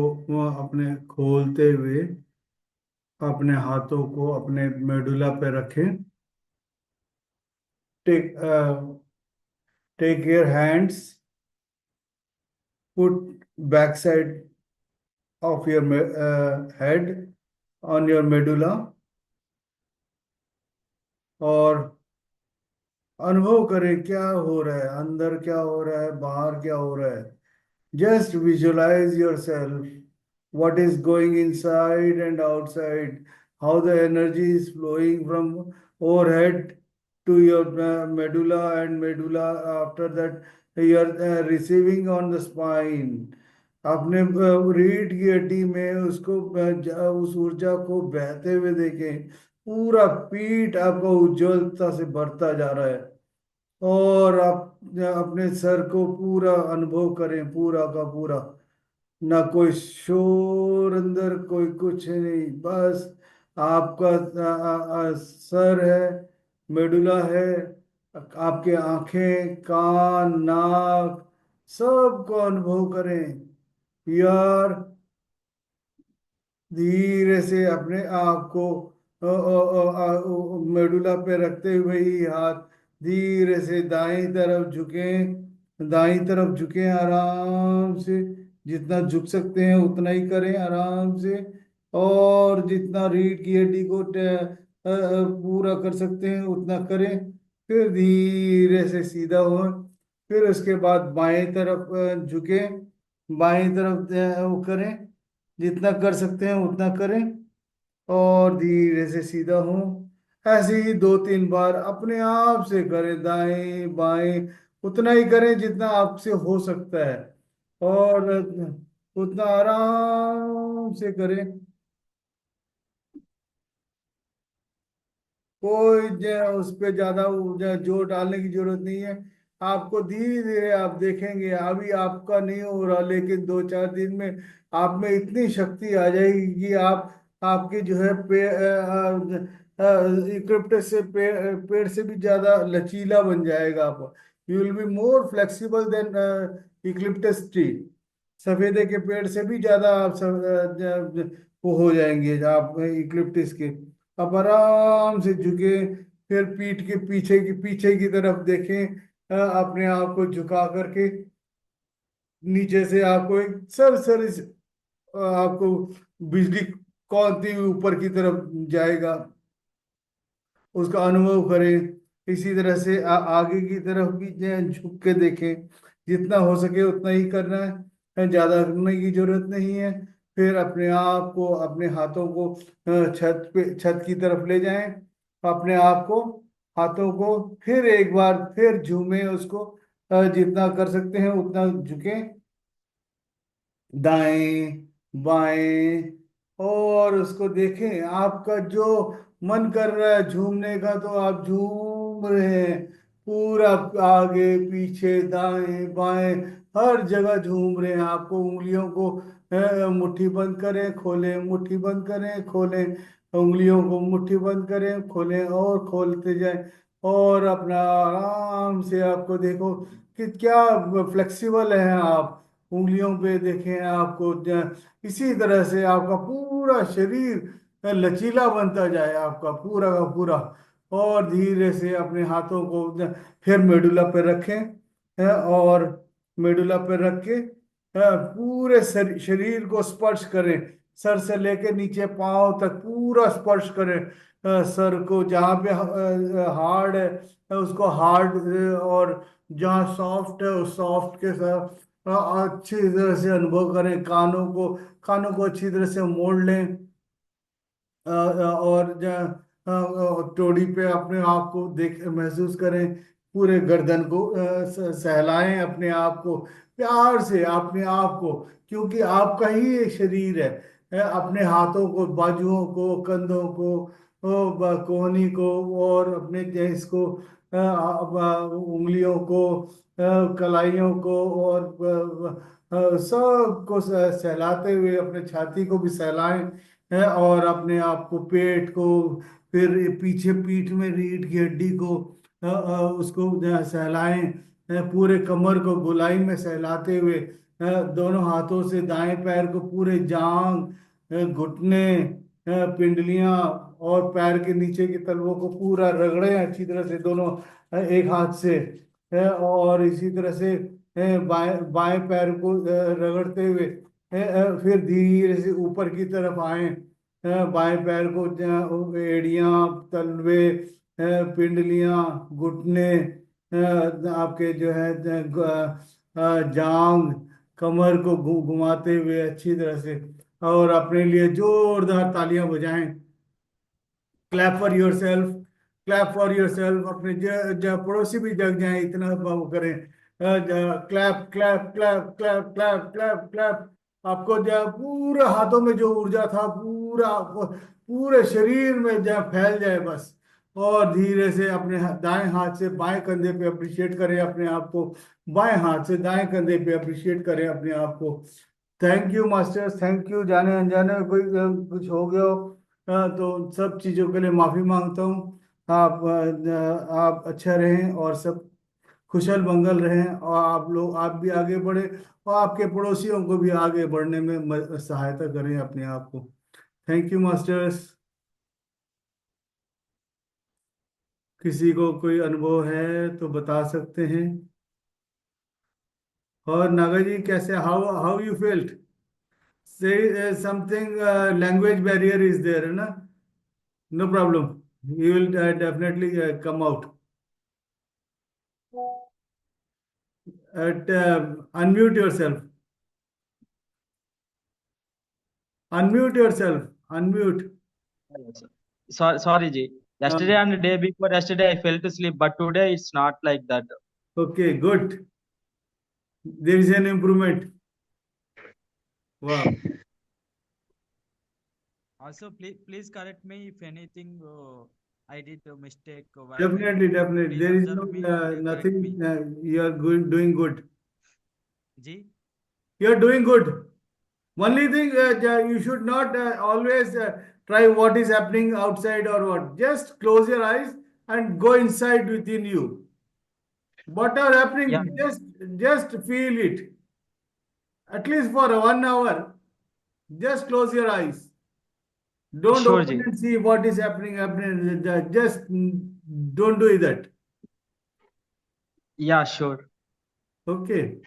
अपने खोलते हुए अपने हाथों को अपने मेडुला पे रखें। Take take your hands, put back side of your head on your medulla, और अनुभव करें क्या हो रहा है, अंदर क्या हो रहा है, बाहर क्या हो रहा है। Just visualize yourself, what is going inside and outside, how the energy is flowing from overhead to your medulla, and medulla after that you are receiving on the spine। अपने रीढ़ की हड्डी में उसको उस ऊर्जा को बहते हुए देखें। पूरा पीठ आपका उज्ज्वलता से भरता जा रहा है, और आप अपने सर को पूरा अनुभव करें, पूरा का पूरा। ना कोई शोर अंदर, कोई कुछ नहीं, बस आपका सर है, मेडुला है, आपके आंखें, कान, नाक, सबको अनुभव करें यार। धीरे से अपने आप को मेडुला पे रखते हुए ही हाथ धीरे से दाएं तरफ झुकें, दाईं तरफ झुकें आराम से। जितना झुक सकते हैं उतना ही करें आराम से, और जितना रीढ़ की हड्डी को पूरा कर सकते हैं उतना करें। फिर धीरे से सीधा हो, फिर उसके बाद बाएं तरफ झुकें, बाएं तरफ वो करें, जितना कर सकते हैं उतना करें, और धीरे से सीधा हो। ऐसे ही 2-3 बार अपने आप से करें, दाएं बाएं उतना ही करें जितना आपसे हो सकता है, और उतना आराम से करें। कोई उस पे ज्यादा जोर डालने की जरूरत नहीं है। आपको धीरे धीरे आप देखेंगे, अभी आपका नहीं हो रहा, लेकिन 2-4 दिन में आप में इतनी शक्ति आ जाएगी कि आप आपके जो है इक्विप्टस से पेड़ से भी ज्यादा लचीला बन जाएगा आप। You will be more flexible than eucalyptus tree. सफेदे के पेड़ से भी ज्यादा आप वो हो जाएंगे आप इक्लिप्टिस के। आप आराम से झुके, फिर पीठ के पीछे की तरफ देखें, अपने आप को झुका करके। नीचे से आपको एक सर इस आपको बिजली कौनती हुई ऊपर की तरफ जाएगा, उसका अनुभव करें। इसी तरह से आगे की तरफ भी जो है झुक के देखें। जितना हो सके उतना ही करना है, ज्यादा करने की जरूरत नहीं है। फिर अपने आप को, अपने हाथों को छत की तरफ ले जाएं, अपने आप को, हाथों को फिर एक बार फिर झूमें उसको, जितना कर सकते हैं उतना झुकें, दाएं बाएं, और उसको देखें। आपका जो मन कर रहा है झूमने का तो आप झूम रहे हैं, पूरा आगे पीछे दाएं बाएं हर जगह झूम रहे हैं। आपको उंगलियों को मुट्ठी बंद करें खोलें, मुट्ठी बंद करें खोलें, उंगलियों को मुट्ठी बंद करें खोलें, और खोलते जाएं। और अपना आराम से आपको देखो कि क्या फ्लेक्सिबल है आप। उंगलियों पे देखें आपको इसी तरह से आपका पूरा शरीर लचीला बनता जाए, आपका पूरा का पूरा। और धीरे से अपने हाथों को फिर मेडुला पे रखें, और मेडुला पे रख के पूरे शरीर को स्पर्श करें। सर से लेके नीचे पांव तक पूरा स्पर्श करें। सर को जहाँ पे हार्ड है उसको हार्ड, और जहाँ सॉफ्ट है उस सॉफ्ट के साथ अच्छी तरह से अनुभव करें। कानों को अच्छी तरह से मोड़ लें, और टोड़ी पे अपने आप को देख महसूस करें। पूरे गर्दन को सहलाएं अपने आप को प्यार से, अपने आप को, क्योंकि आपका ही ये शरीर है। अपने हाथों को, बाजुओं को, कंधों को, कोहनी को, और अपने इसको, उंगलियों को, कलाइयों को, और सबको सहलाते हुए अपने छाती को भी सहलाएं, है, और अपने आप को, पेट को, फिर पीछे पीठ में रीढ़ की हड्डी को, उसको सहलाएं, पूरे कमर को गोलाई में सहलाते हुए दोनों हाथों से दाएं पैर को पूरे जांग, घुटने, पिंडलियां और पैर के नीचे के तलवों को पूरा रगड़े अच्छी तरह से दोनों, एक हाथ से, और इसी तरह से बाएं बाएं पैर को रगड़ते हुए फिर धीरे से ऊपर की तरफ आए। बाएं पैर को एड़ियां, तलवे, पिंडलियां, घुटने, आपके जो है जांग, कमर को घुमाते हुए अच्छी तरह से, और अपने लिए जोरदार तालियां बजाएं। Clap for your self, clap for your self. अपने पड़ोसी भी जग जाएं, इतना वो करें। Clap clap clap clap clap clap clap. आपको जो पूरे हाथों में जो ऊर्जा था पूरा पूरे शरीर में जो फैल जाए बस। और धीरे से अपने दाएं हाथ से बाएं कंधे पे अप्रिशिएट करें अपने आप को, बाएं हाथ से दाएं कंधे पे अप्रिशिएट करें अपने आप को। Thank you masters, thank you. जाने अनजाने में कोई कुछ हो गया हो तो सब चीज़ों के लिए माफ़ी मांगता हूँ। आप अच्छा रहें और सब खुशल मंगल रहें, और आप लोग, आप भी आगे बढ़े और आपके पड़ोसियों को भी आगे बढ़ने में सहायता करें अपने आप को। Thank you masters. किसी को कोई अनुभव है तो बता सकते हैं। और नागा जी कैसे, how how you felt? Say something, language barrier is there है ना? No problem, you will definitely come out. Unmute yourself. Unmute yourself. Unmute. Sorry, Ji. Uh, Yesterday and the day before yesterday, I fell to sleep, but today it's not like that. okay, good. There is an improvement. Wow. Also, please correct me if anything I did a mistake while Definitely, writing. definitely. Please There is no observe me and correct nothing. me. You are doing good. Ji? You are doing good. Only thing, you should not always try what is happening outside or what. Just close your eyes and go inside within you. What are Yeah, happening? Just feel it. At least for 1 hour. Just close your eyes. Don't sure, open Ji. and see what is happening. Just don't do that. Yeah, sure. Okay.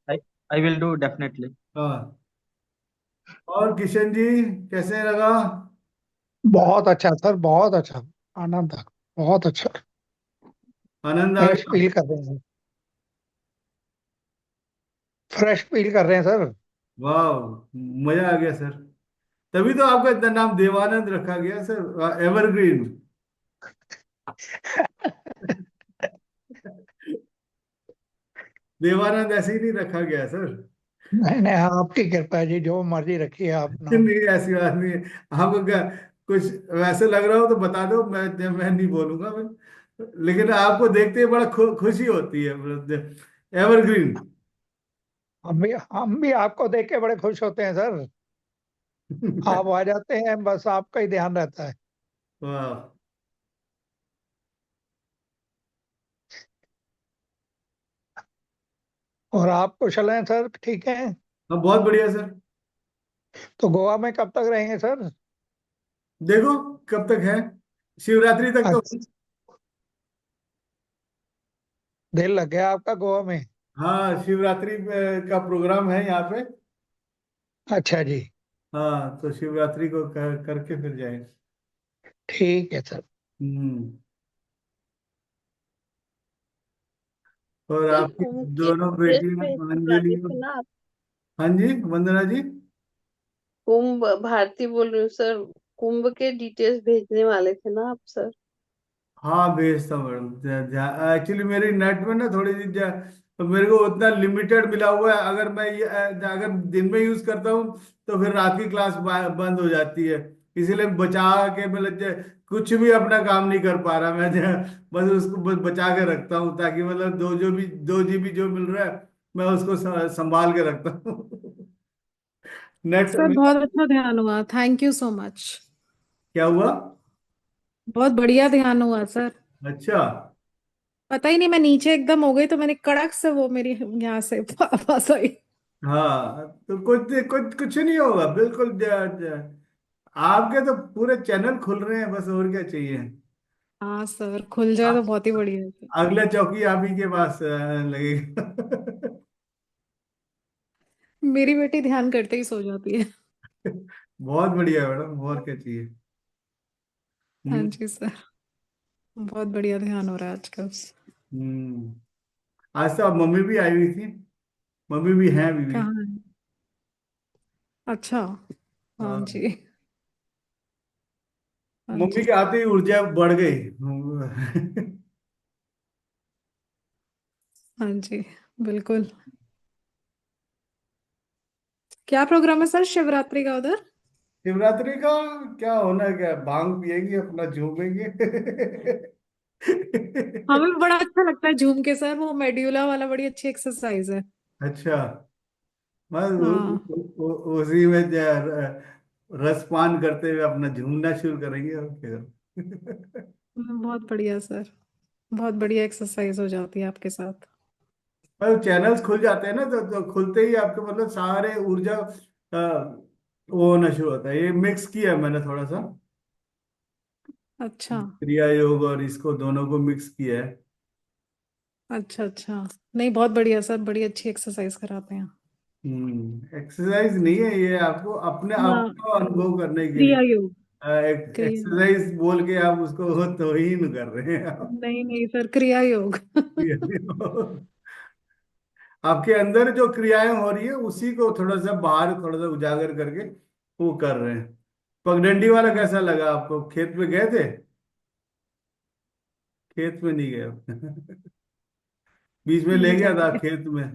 I, I will do definitely. हाँ। और किशन जी कैसे लगा? बहुत अच्छा sir, बहुत अच्छा। आनंद आ, बहुत अच्छा। आनंद आ फ्रेश गया? फील कर रहे हैं, फ्रेश फील कर रहे हैं सर। वाह, मजा आ गया सर। तभी तो आपका इतना नाम देवानंद रखा गया सर, एवरग्रीन। देवानंद ऐसे ही नहीं रखा गया सर। नहीं नहीं, आपकी कृपा है जी, जो मर्जी रखिए आप नाम। नहीं, ऐसी बात नहीं है। आपको क्या कुछ वैसे लग रहा हो तो बता दो, मैं नहीं बोलूंगा मैं। लेकिन आपको देखते ही बड़ा खुशी होती है। एवरग्रीन। हम भी आपको देख के बड़े खुश होते हैं सर। आप आ जाते हैं, बस आपका ही ध्यान रहता है। वाह। और आप कुशल हैं सर? ठीक है। हाँ, बहुत बढ़िया सर। तो गोवा में कब तक रहेंगे सर? देखो कब तक है, शिवरात्रि तक तो। अच्छा, दिल लग गया आपका गोवा में। हाँ, शिवरात्रि का प्रोग्राम है यहाँ पे। अच्छा जी, हाँ, तो शिवरात्रि को करके फिर जाएंगे। ठीक है सर। हम्म। और सर आपकी कुंभ के दोनों ड्रेस बेटियां भेजने अंजलि। वाले थे ना आप? हाँ जी, वंदना जी। कुंभ भारती बोल रही हूँ सर। कुंभ के डिटेल्स भेजने वाले थे ना आप सर? हाँ, भेजता हूँ मैडम। एक्चुअली मेरी नेट में ना थोड़ी सी तो मेरे को उतना लिमिटेड मिला हुआ है। अगर मैं अगर दिन में यूज करता हूँ तो फिर रात की क्लास बंद हो जाती है। इसीलिए बचा के मतलब कुछ भी अपना काम नहीं कर पा रहा मैं। बस उसको बचा के रखता हूँ, ताकि मतलब 2 GB जो मिल रहा है मैं उसको संभाल के रखता हूँ। नेट सर मेरा। बहुत अच्छा ध्यान हुआ, थैंक यू सो मच। क्या हुआ? बहुत बढ़िया ध्यान हुआ सर। अच्छा। पता ही नहीं, मैं नीचे एकदम हो गई तो मैंने कड़क से वो मेरी यहाँ से वापस आई। हाँ, तो कुछ कुछ कुछ नहीं होगा, बिल्कुल आपके तो पूरे चैनल खुल रहे हैं, बस और क्या चाहिए। हाँ सर, खुल जाए तो बहुत ही बढ़िया है सर। अगला चौकी आप ही के पास लगेगा। मेरी बेटी ध्यान करते ही सो जाती है। बहुत बढ़िया मैडम, और क्या चाहिए। हाँ हम्म। जी सर, बहुत बढ़िया ध्यान हो रहा है आजकल। हम्म। आज तो अब मम्मी भी आई हुई थी, मम्मी भी हैं अभी भी। कहाँ है? अच्छा। हाँ हाँ, जी। हाँ मम्मी जी। के आते ही ऊर्जा बढ़ गई। हाँ जी, बिल्कुल। क्या प्रोग्राम है सर शिवरात्रि का उधर? शिवरात्रि का क्या होना है, क्या भांग पिएंगे अपना झूमेंगे। हमें बड़ा अच्छा लगता है झूम के सर, वो मेड्यूला वाला बड़ी अच्छी एक्सरसाइज है। अच्छा, बस हाँ। उसी में रसपान करते हुए अपना झूमना शुरू करेंगे और क्या। बहुत बढ़िया सर, बहुत बढ़िया एक्सरसाइज हो जाती है आपके साथ। पर चैनल्स खुल जाते हैं ना, तो खुलते ही आपके मतलब सारे ऊर्जा वो होना शुरू होता है। ये मिक्स किया है मैंने थोड़ा सा, अच्छा। क्रिया योग और इसको दोनों को मिक्स किया है। अच्छा अच्छा। नहीं, बहुत बढ़िया सर, बड़ी अच्छी एक्सरसाइज कराते हैं। एक्सरसाइज नहीं है ये, आपको अपने आप हाँ, को अनुभव करने के लिए। क्रिया योग। क्रिया योग। एक्सरसाइज बोल के आप उसको तोहीन कर रहे हैं आप। नहीं नहीं सर, क्रिया योग। आपके अंदर जो क्रियाएं हो रही है उसी को थोड़ा सा बाहर, थोड़ा सा उजागर करके वो कर रहे हैं। पगडंडी वाला कैसा लगा आपको, खेत में गए थे? खेत में नहीं गए आप? बीच में ले नहीं गया था जाते। खेत में।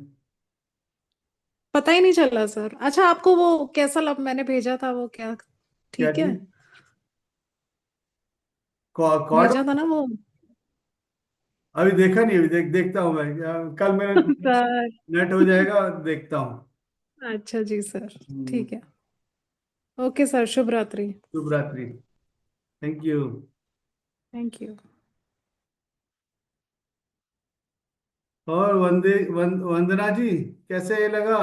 पता ही नहीं चला सर। अच्छा, आपको वो कैसा लग, मैंने भेजा था वो क्या? क्या ठीक है। चीज? कॉर्ड? भेजा था ना वो। अभी देखा नहीं, अभी देखता हूँ मैं, कल मेरा सर। नेट हो जाएगा, देखता हूँ। अच्छा जी सर। हम्म, ठीक है। ओके सर, शुभ रात्रि। शुभ रात्रि। Thank you. Thank you. और वंदना जी, कैसे लगा?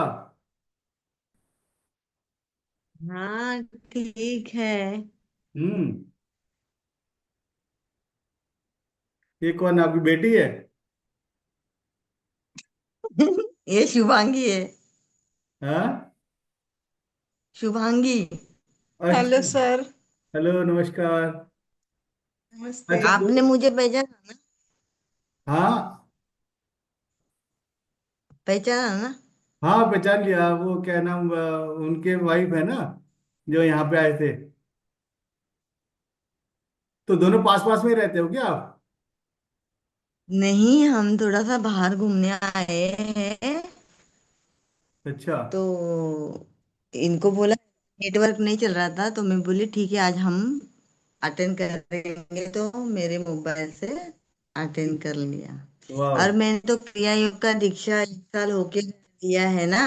हाँ, ठीक है। हम्म। ये कौन आपकी बेटी है? ये शुभांगी है। हाँ। शुभांगी। अच्छा। Hello sir. हेलो, नमस्कार। नमस्ते। अच्छा आपने मुझे पहचाना ना? हाँ। पहचाना ना? हाँ, पहचान लिया। वो क्या नाम, उनके वाइफ है ना, जो यहाँ पे आए थे। तो दोनों पास पास में ही रहते हो क्या आप? नहीं, हम थोड़ा सा बाहर घूमने आए हैं। अच्छा। तो इनको बोला, नेटवर्क नहीं चल रहा था, तो मैं बोली ठीक है आज हम अटेंड करेंगे, तो मेरे मोबाइल से अटेंड कर लिया। वाह। और मैंने तो क्रिया योग का दीक्षा 1 साल होके दिया है ना।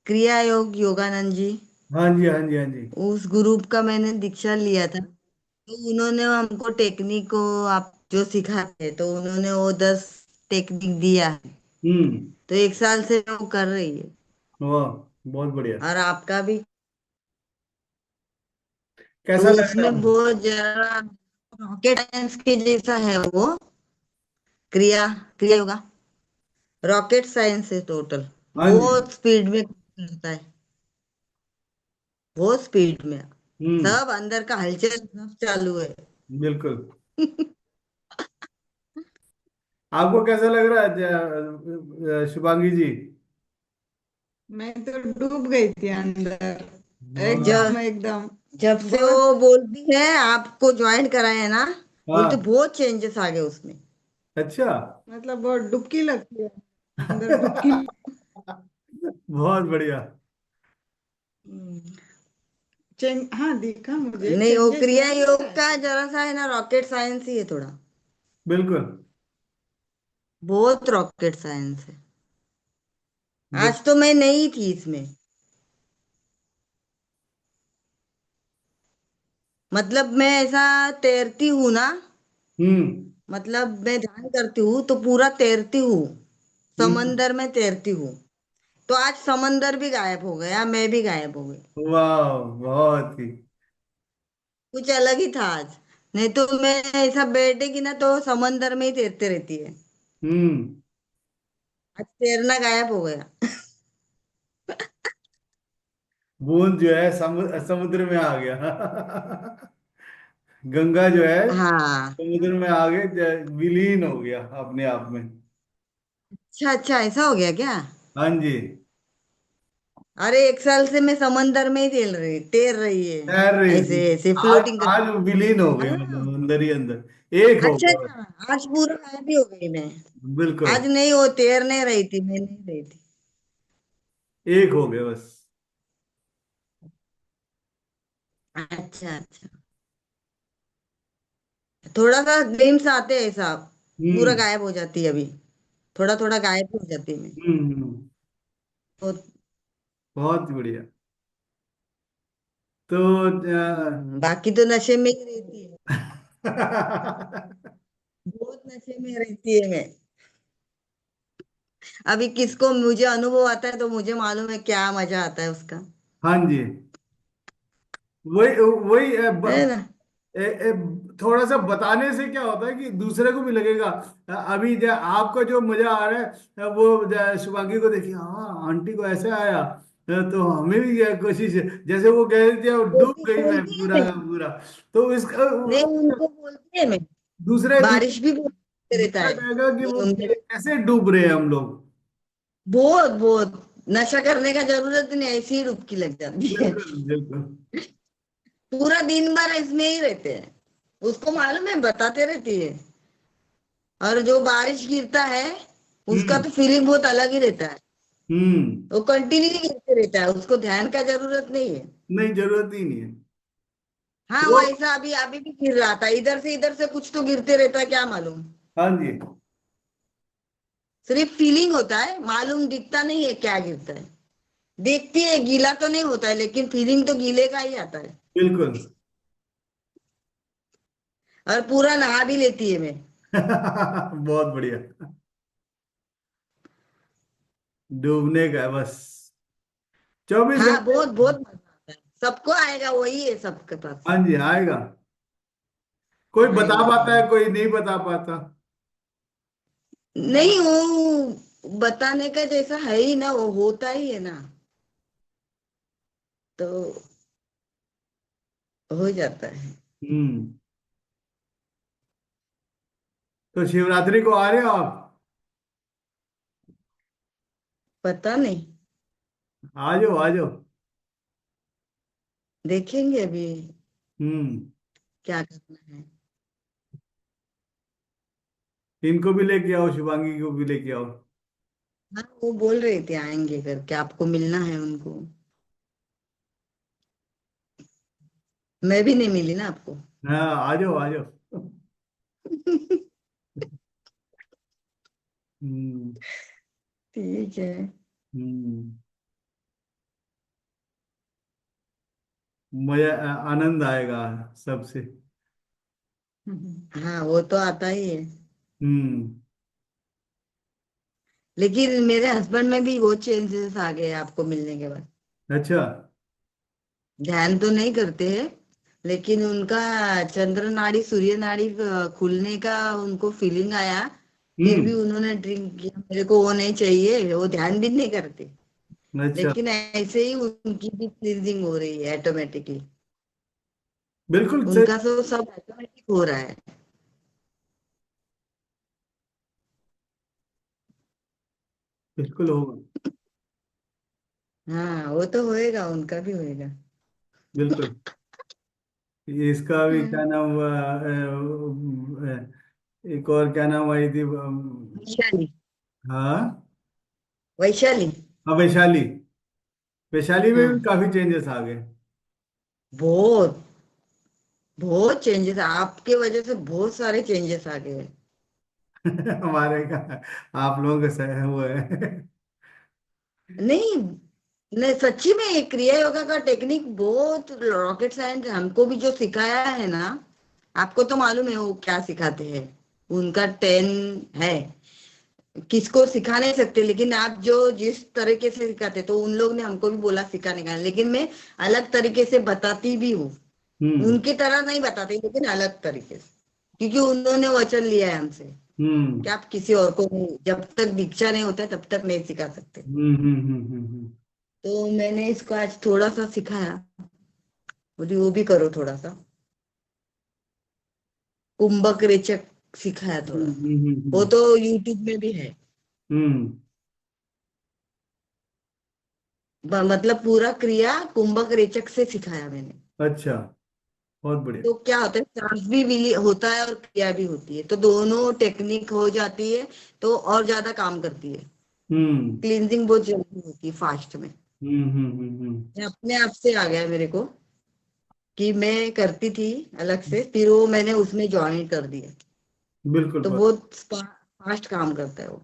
क्रिया योग योगानंद जी, हाँ जी, हाँ जी, हाँ जी। उस ग्रुप का मैंने दीक्षा लिया था। तो उन्होंने हमको टेक्निक को आप जो सिखाते हैं, तो उन्होंने वो 10 टेक्निक दिया है। हम्म। तो 1 साल से वो कर रही है। वाह, बहुत बढ़िया। और आपका भी। तो कैसा लग रहा उसमें है? वो जरा रॉकेट साइंस के जैसा है वो। क्रिया क्रिया योगा रॉकेट साइंस है टोटल। हाँ जी। बहुत स्पीड में करता है। बहुत स्पीड में। हम्म। सब अंदर का हलचल सब चालू है। बिल्कुल। आपको कैसा लग रहा है शुभांगी जी? मैं तो डूब गई थी अंदर, हाँ। जब एकदम। जब से बहुत वो बोलती है आपको ज्वाइन कराए ना, बोलते हाँ। बहुत चेंजेस आ गए उसमें। अच्छा। मतलब बहुत डुबकी लगती है अंदर, डुबकी। बहुत बढ़िया। हम्म। चेंज, हाँ दिखा मुझे नहीं, वो चेंजेस क्रिया है योग अंदर का ऐसे। जरा सा है ना, रॉकेट साइंस ही है थोड़ा। बिल्कुल। बहुत रॉकेट साइंस है। बिल- आज तो मैं नहीं थी इसमें। मतलब मैं ऐसा तैरती हूँ ना। हम्म। मतलब मैं ध्यान करती हूँ तो पूरा तैरती हूँ। समंदर में तैरती हूँ। तो आज समंदर भी गायब हो गया, मैं भी गायब हो गई। वाह, बहुत ही। कुछ अलग ही था आज। नहीं तो मैं ऐसा बैठेगी ना तो समंदर में ही तैरते रहती है। हम्म। आज तैरना गायब हो गया। बूंद जो है समुद्र में आ गया। गंगा जो है हाँ। समुद्र में आ गए, विलीन हो गया अपने आप में। अच्छा अच्छा, ऐसा हो गया क्या? हाँ जी। अरे 1 साल से मैं समंदर में ही तैर रही है। तैर रही थी। ऐसे ऐसे आज फ्लोटिंग कर। आज विलीन हो गई, हाँ। मतलब अंदर ही अंदर एक हो अच्छा गया। अच्छा, आज पूरा गायब ही हो गई मैं। बिल्कुल। आज नहीं, वो तैर नहीं रही थी, मैं नहीं रही थी। एक हो गया बस। अच्छा अच्छा। थोड़ा सा ड्रीम्स आते हैं ऐसा, पूरा हम्म। गायब हो जाती है अभी। थोड़ा थोड़ा गायब हो जाती है मैं। तो बहुत बढ़िया। तो बाकी तो नशे में ही रहती है। बहुत नशे में रहती है मैं। अभी किसको मुझे अनुभव आता है तो मुझे मालूम है क्या मजा आता है उसका। हाँ जी। वही वही है ना? थोड़ा सा बताने से क्या होता है कि दूसरे को भी लगेगा। अभी आपका जो मजा आ रहा है वो शिवांगी को देखिए, हाँ आंटी को ऐसे आया। तो हमें भी ये कोशिश है, जैसे वो कह रही थी और डूब बोलती गई मैं बोलती है पूरा मैं। का पूरा। तो इसका नहीं, उनको बोलती है मैं। दूसरे बारिश भी बोलते रहता दूसरा है कहेगा कि वो मेरे। कैसे डूब रहे हैं हम लोग। बहुत बहुत नशा करने का जरूरत नहीं, ऐसी ही डुबकी लग जाती है। बिल्कुल बिल्कुल। पूरा दिन भर इसमें ही रहते हैं। उसको मालूम है, बताते रहती है। और जो बारिश गिरता है उसका हम्म। तो फीलिंग बहुत अलग ही रहता है। हम्म। वो कंटिन्यू गिरते रहता है, उसको ध्यान का जरूरत नहीं है। नहीं, जरूरत ही नहीं है। हाँ, वो वैसा अभी अभी भी गिर रहा था, इधर से कुछ तो गिरते रहता है, क्या मालूम। हाँ जी। सिर्फ फीलिंग होता है, मालूम दिखता नहीं है क्या गिरता है। देखती है गीला तो नहीं होता है, लेकिन फीलिंग तो गीले का ही आता है। बिल्कुल। और पूरा नहा भी लेती है मैं। बहुत बढ़िया। डूबने का है बस। 24 हाँ, घंटे बहुत बहुत मजा आता है, सबको आएगा, वही है सबके पास। हाँ जी, आएगा। कोई बता आएगा पाता है, आएगा। कोई नहीं बता पाता। नहीं, वो बताने का जैसा है ही ना, वो होता ही है ना। तो हो जाता है। हम्म। तो शिवरात्रि को आ रहे हो आप? पता नहीं। आ जाओ आ जाओ। देखेंगे अभी हम्म। क्या करना है। इनको भी लेके आओ, शिवांगी को भी लेके आओ। हाँ, वो बोल रहे थे आएंगे करके, आपको मिलना है उनको। मैं भी नहीं मिली ना आपको। हाँ, आ जाओ आ जाओ। हम्म। ठीक है। हम्म। मजा, आनंद आएगा सबसे। हाँ, वो तो आता ही है। हम्म। लेकिन मेरे हस्बैंड में भी वो चेंजेस आ गए आपको मिलने के बाद। अच्छा। ध्यान तो नहीं करते हैं, लेकिन उनका चंद्र नाड़ी सूर्य नाड़ी खुलने का उनको फीलिंग आया। फिर भी हम्म। उन्होंने ड्रिंक किया, मेरे को वो नहीं चाहिए, वो ध्यान भी नहीं करते। अच्छा। लेकिन ऐसे ही उनकी भी क्लींजिंग हो रही है ऑटोमेटिकली। बिल्कुल सही। उनका तो सब ऑटोमेटिक हो रहा है। बिल्कुल होगा। हाँ, वो तो होएगा, उनका भी होएगा। बिल्कुल। इसका भी क्या हाँ। नाम हुआ, एक और क्या नाम आई थी, वैशाली। हाँ। वैशाली। हाँ, वैशाली। वैशाली में भी हाँ, काफी चेंजेस आ गए। बहुत बहुत चेंजेस, आपके वजह से बहुत सारे चेंजेस आ गए। हमारे का, आप लोगों का सही हुआ है। नहीं नहीं, सच्ची में ये क्रिया योगा का टेक्निक बहुत रॉकेट साइंस, हमको भी जो सिखाया है ना। आपको तो मालूम है वो क्या सिखाते हैं। उनका 10 है। किसको सिखा नहीं सकते, लेकिन आप जो जिस तरीके से सिखाते, तो उन लोग ने हमको भी बोला सिखाने का, लेकिन मैं अलग तरीके से बताती भी हूँ। हम्म उनकी तरह नहीं बताती, लेकिन अलग तरीके से, क्योंकि उन्होंने वचन लिया है हमसे हम्म कि आप किसी और को नहीं, जब तक दीक्षा नहीं होता है तब तक नहीं सिखा सकते। तो मैंने इसको आज थोड़ा सा सिखाया, बोली वो भी करो थोड़ा सा, कुंभक रेचक सिखाया थोड़ा सा। वो तो यूट्यूब में भी है। हम्म मतलब पूरा क्रिया कुंभक रेचक से सिखाया मैंने। अच्छा, बहुत बढ़िया। तो क्या होता है, सांस भी होता है और क्रिया भी होती है, तो दोनों टेक्निक हो जाती है, तो और ज्यादा काम करती है। हम्म क्लींजिंग बहुत जल्दी होती है, फास्ट में। ये अपने आप से आ गया मेरे को, कि मैं करती थी अलग से, फिर वो मैंने उसमें ज्वाइन कर दिया। बिल्कुल तो बात। बहुत फास्ट काम करता है वो,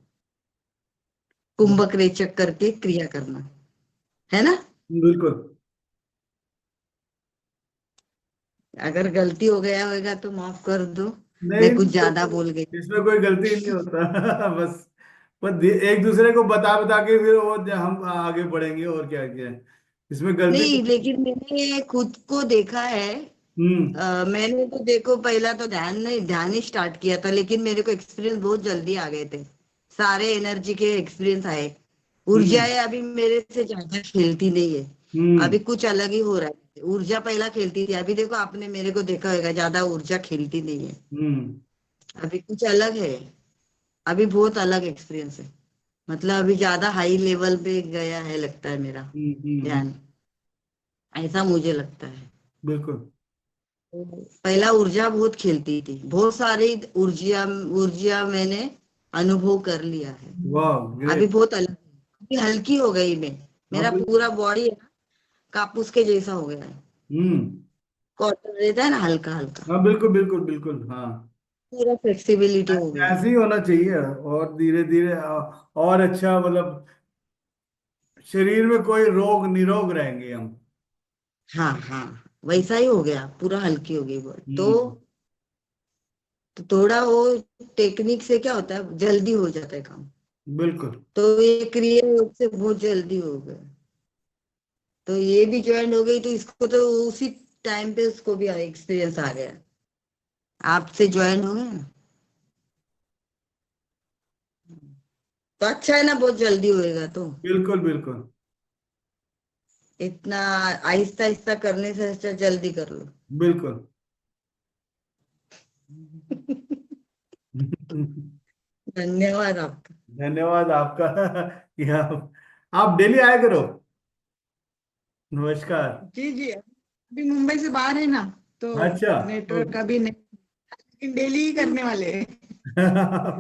कुंभक रेचक करके क्रिया करना, है ना। बिल्कुल। अगर गलती हो गया होगा तो माफ कर दो, नहीं मैं कुछ नहीं, ज्यादा बोल गई। इसमें कोई गलती नहीं होता। बस एक दूसरे को बता बता के फिर वो हम आगे बढ़ेंगे, और क्या क्या है इसमें गलती। नहीं, लेकिन मैंने खुद को देखा है। हम्म मैंने तो देखो, पहला तो ध्यान ही स्टार्ट किया था, लेकिन मेरे को एक्सपीरियंस बहुत जल्दी आ गए थे, सारे एनर्जी के एक्सपीरियंस आए। हम्म ऊर्जाएं अभी मेरे से ज्यादा खेलती नहीं है, हम्म अभी कुछ अलग ही हो रहा है। ऊर्जा पहला खेलती थी, अभी देखो आपने मेरे को देखा होगा, ज्यादा ऊर्जा खेलती नहीं है। हम्म अभी कुछ अलग है, अभी बहुत अलग एक्सपीरियंस है। मतलब अभी ज्यादा हाई लेवल पे गया है लगता है मेरा हम्म। ध्यान, ऐसा मुझे लगता है। बिल्कुल। पहला ऊर्जा बहुत खेलती थी, बहुत सारी ऊर्जा ऊर्जा मैंने अनुभव कर लिया है। वाह, अभी ग्रेट। बहुत अलग है। अभी हल्की हो गई मैं, हाँ मेरा बिल्कुल। पूरा बॉडी है ना, कापूस के जैसा हो गया है। हम्म कॉटन रहता है ना, हल्का हल्का, हाँ बिल्कुल बिल्कुल बिल्कुल, हाँ। पूरा फ्लेक्सिबिलिटी हो गया ऐसे है। ही होना चाहिए, और धीरे धीरे और अच्छा, मतलब शरीर में कोई रोग निरोग रहेंगे हम। हाँ हाँ, वैसा ही हो गया, पूरा हल्की हो गई बॉडी हम्म तो थोड़ा वो टेक्निक से क्या होता है, जल्दी हो जाता है काम। बिल्कुल। तो ये क्रिया योग से बहुत जल्दी हो गया, तो ये भी ज्वाइन हो गई, तो इसको तो उसी टाइम पे उसको भी एक्सपीरियंस आ गया, आपसे ज्वाइन हो गया ना। तो अच्छा है ना, बहुत जल्दी होएगा तो। बिल्कुल बिल्कुल इतना आहिस्ता आहिस्ता करने से अच्छा जल्दी कर लो। बिल्कुल। धन्यवाद आपका। धन्यवाद आपका। कि आप डेली आया करो। नमस्कार। जी जी, अभी मुंबई से बाहर है ना, तो अच्छा। नेटवर्क का भी नहीं, लेकिन डेली ही करने वाले हैं।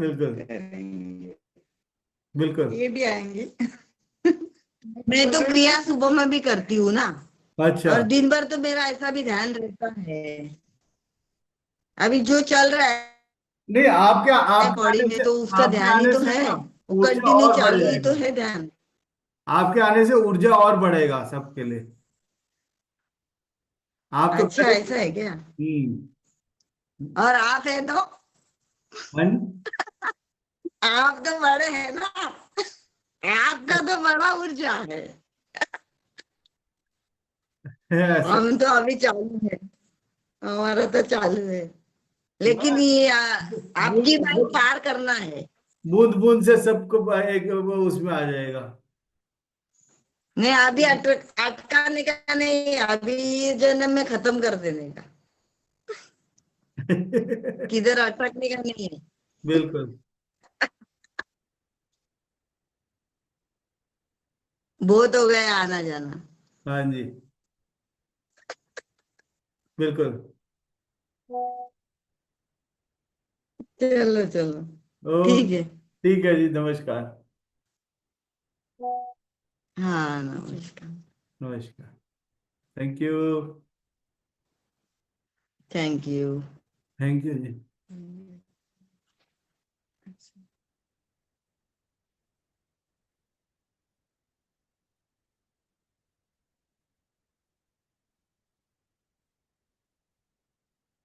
बिल्कुल करेंगे, बिल्कुल। ये भी आएंगे। मैं तो क्रिया सुबह में भी करती हूँ ना, अच्छा। और दिन भर तो मेरा ऐसा भी ध्यान रहता है। अभी जो चल रहा नहीं, आपके है आपके बॉडी आने में, से, तो उसका आपके ध्यान ही आने तो से है, ना वो ऊर्जा कंटिन्यू और बढ़ चालू ही तो जाएगा। है ध्यान। आपके आने से ऊर्जा और बढ़ेगा सबके लिए। आप तो अच्छा, करेंगे। ऐसा है क्या। हम्म। और आप है तो, हाँ। आप तो बड़े हैं ना, आपका तो बड़ा ऊर्जा है। ऐसा। हम तो अभी चालू है, हमारा तो चालू है, लेकिन ये आपकी लाइन बूंद पार करना है। बूंद बूंद से सबको एक वो उसमें आ जाएगा। नहीं, अभी अटकाने का नहीं, अभी ये जन्म में खत्म कर देने का, किधर अटकने का नहीं है। बिल्कुल। बहुत हो गया आना जाना। हाँ जी। बिल्कुल। चलो चलो, ठीक ओके। है। ठीक है जी, नमस्कार। हाँ, नमस्कार। नमस्कार। Thank you. Thank you. Thank you ji.